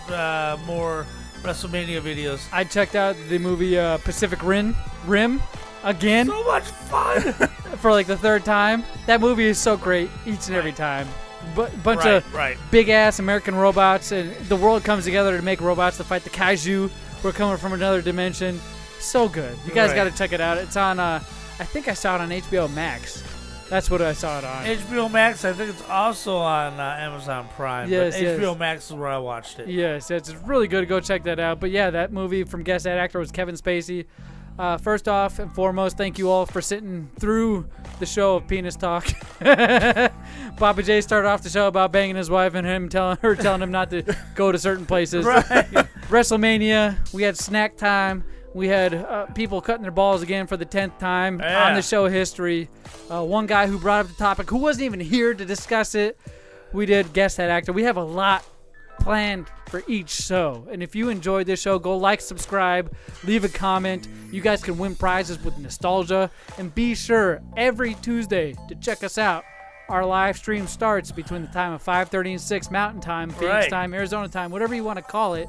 more WrestleMania videos. I checked out the movie Pacific Rim again. So much fun! For like the third time. That movie is so great each and every time. Bunch of big-ass American robots, and the world comes together to make robots to fight the kaiju who are coming from another dimension. So good. You guys got to check it out. It's on, I think I saw it on HBO Max. That's what I saw it on. HBO Max, I think it's also on Amazon Prime. Yes, but HBO Max is where I watched it. Yes, it's really good. Go check that out. But yeah, that movie from guest actor was Kevin Spacey. First off and foremost, thank you all for sitting through the show of penis talk. Pappa J started off the show about banging his wife and him telling him not to go to certain places. Right. WrestleMania, we had snack time. We had people cutting their balls again for the 10th time on the show history. One guy who brought up the topic who wasn't even here to discuss it. We did guess that actor. We have a lot planned for each show. And if you enjoyed this show, go like, subscribe, leave a comment. You guys can win prizes with nostalgia. And be sure every Tuesday to check us out. Our live stream starts between the time of 5:30 and 6 Mountain Time, Phoenix time, Arizona time, whatever you want to call it,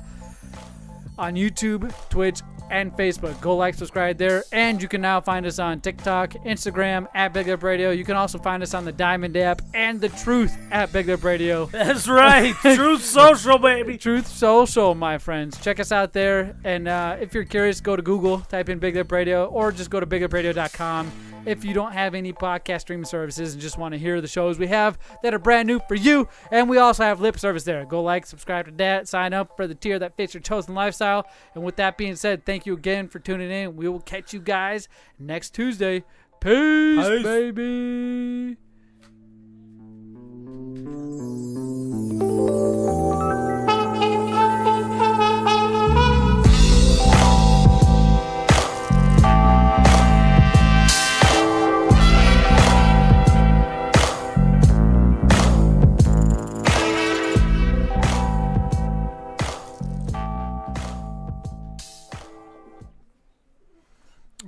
on YouTube, Twitch, and Facebook. Go like, subscribe there. And you can now find us on TikTok, Instagram, at BigLipRadio. You can also find us on the Diamond app and the Truth at BigLipRadio. That's right. Truth Social, baby. Truth Social, my friends. Check us out there. And if you're curious, go to Google, type in Big Lip Radio, or just go to BigLipRadio.com. If you don't have any podcast streaming services and just want to hear the shows we have that are brand new for you. And we also have lip service there. Go like, subscribe to that, sign up for the tier that fits your chosen lifestyle. And with that being said, thank you again for tuning in. We will catch you guys next Tuesday. Peace. Baby.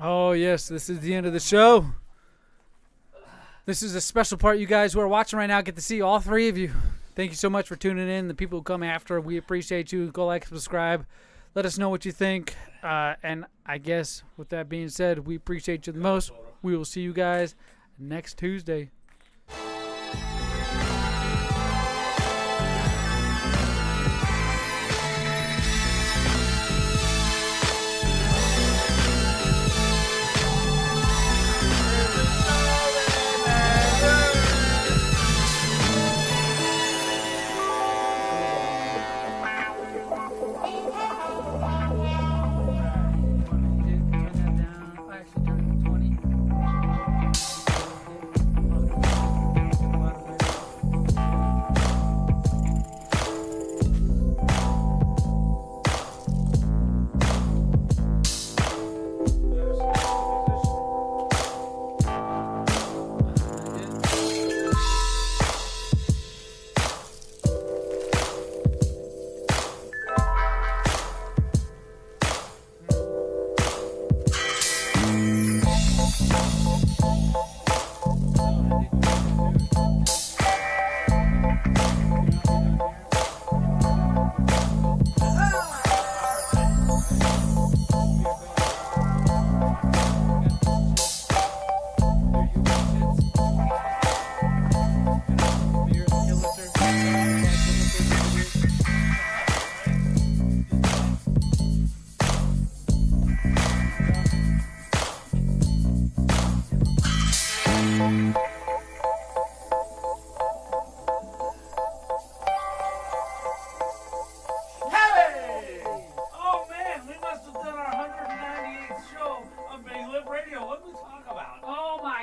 Oh, yes, this is the end of the show. This is a special part. You guys who are watching right now get to see all three of you. Thank you so much for tuning in. The people who come after, we appreciate you. Go like, subscribe. Let us know what you think. And I guess with that being said, we appreciate you the most. We will see you guys next Tuesday.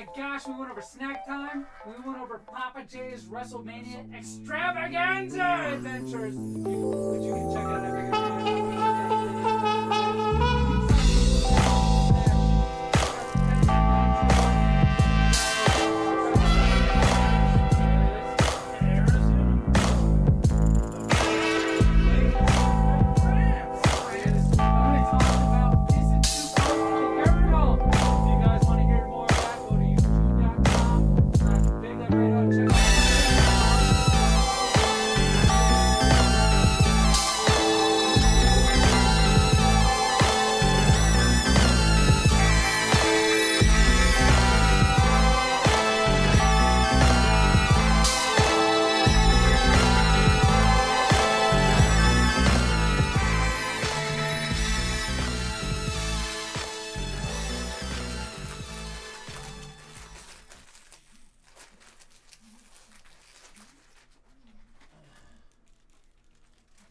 my gosh, we went over Snack Time. We went over Pappa J's WrestleMania Extravaganza Adventures, which you can check out at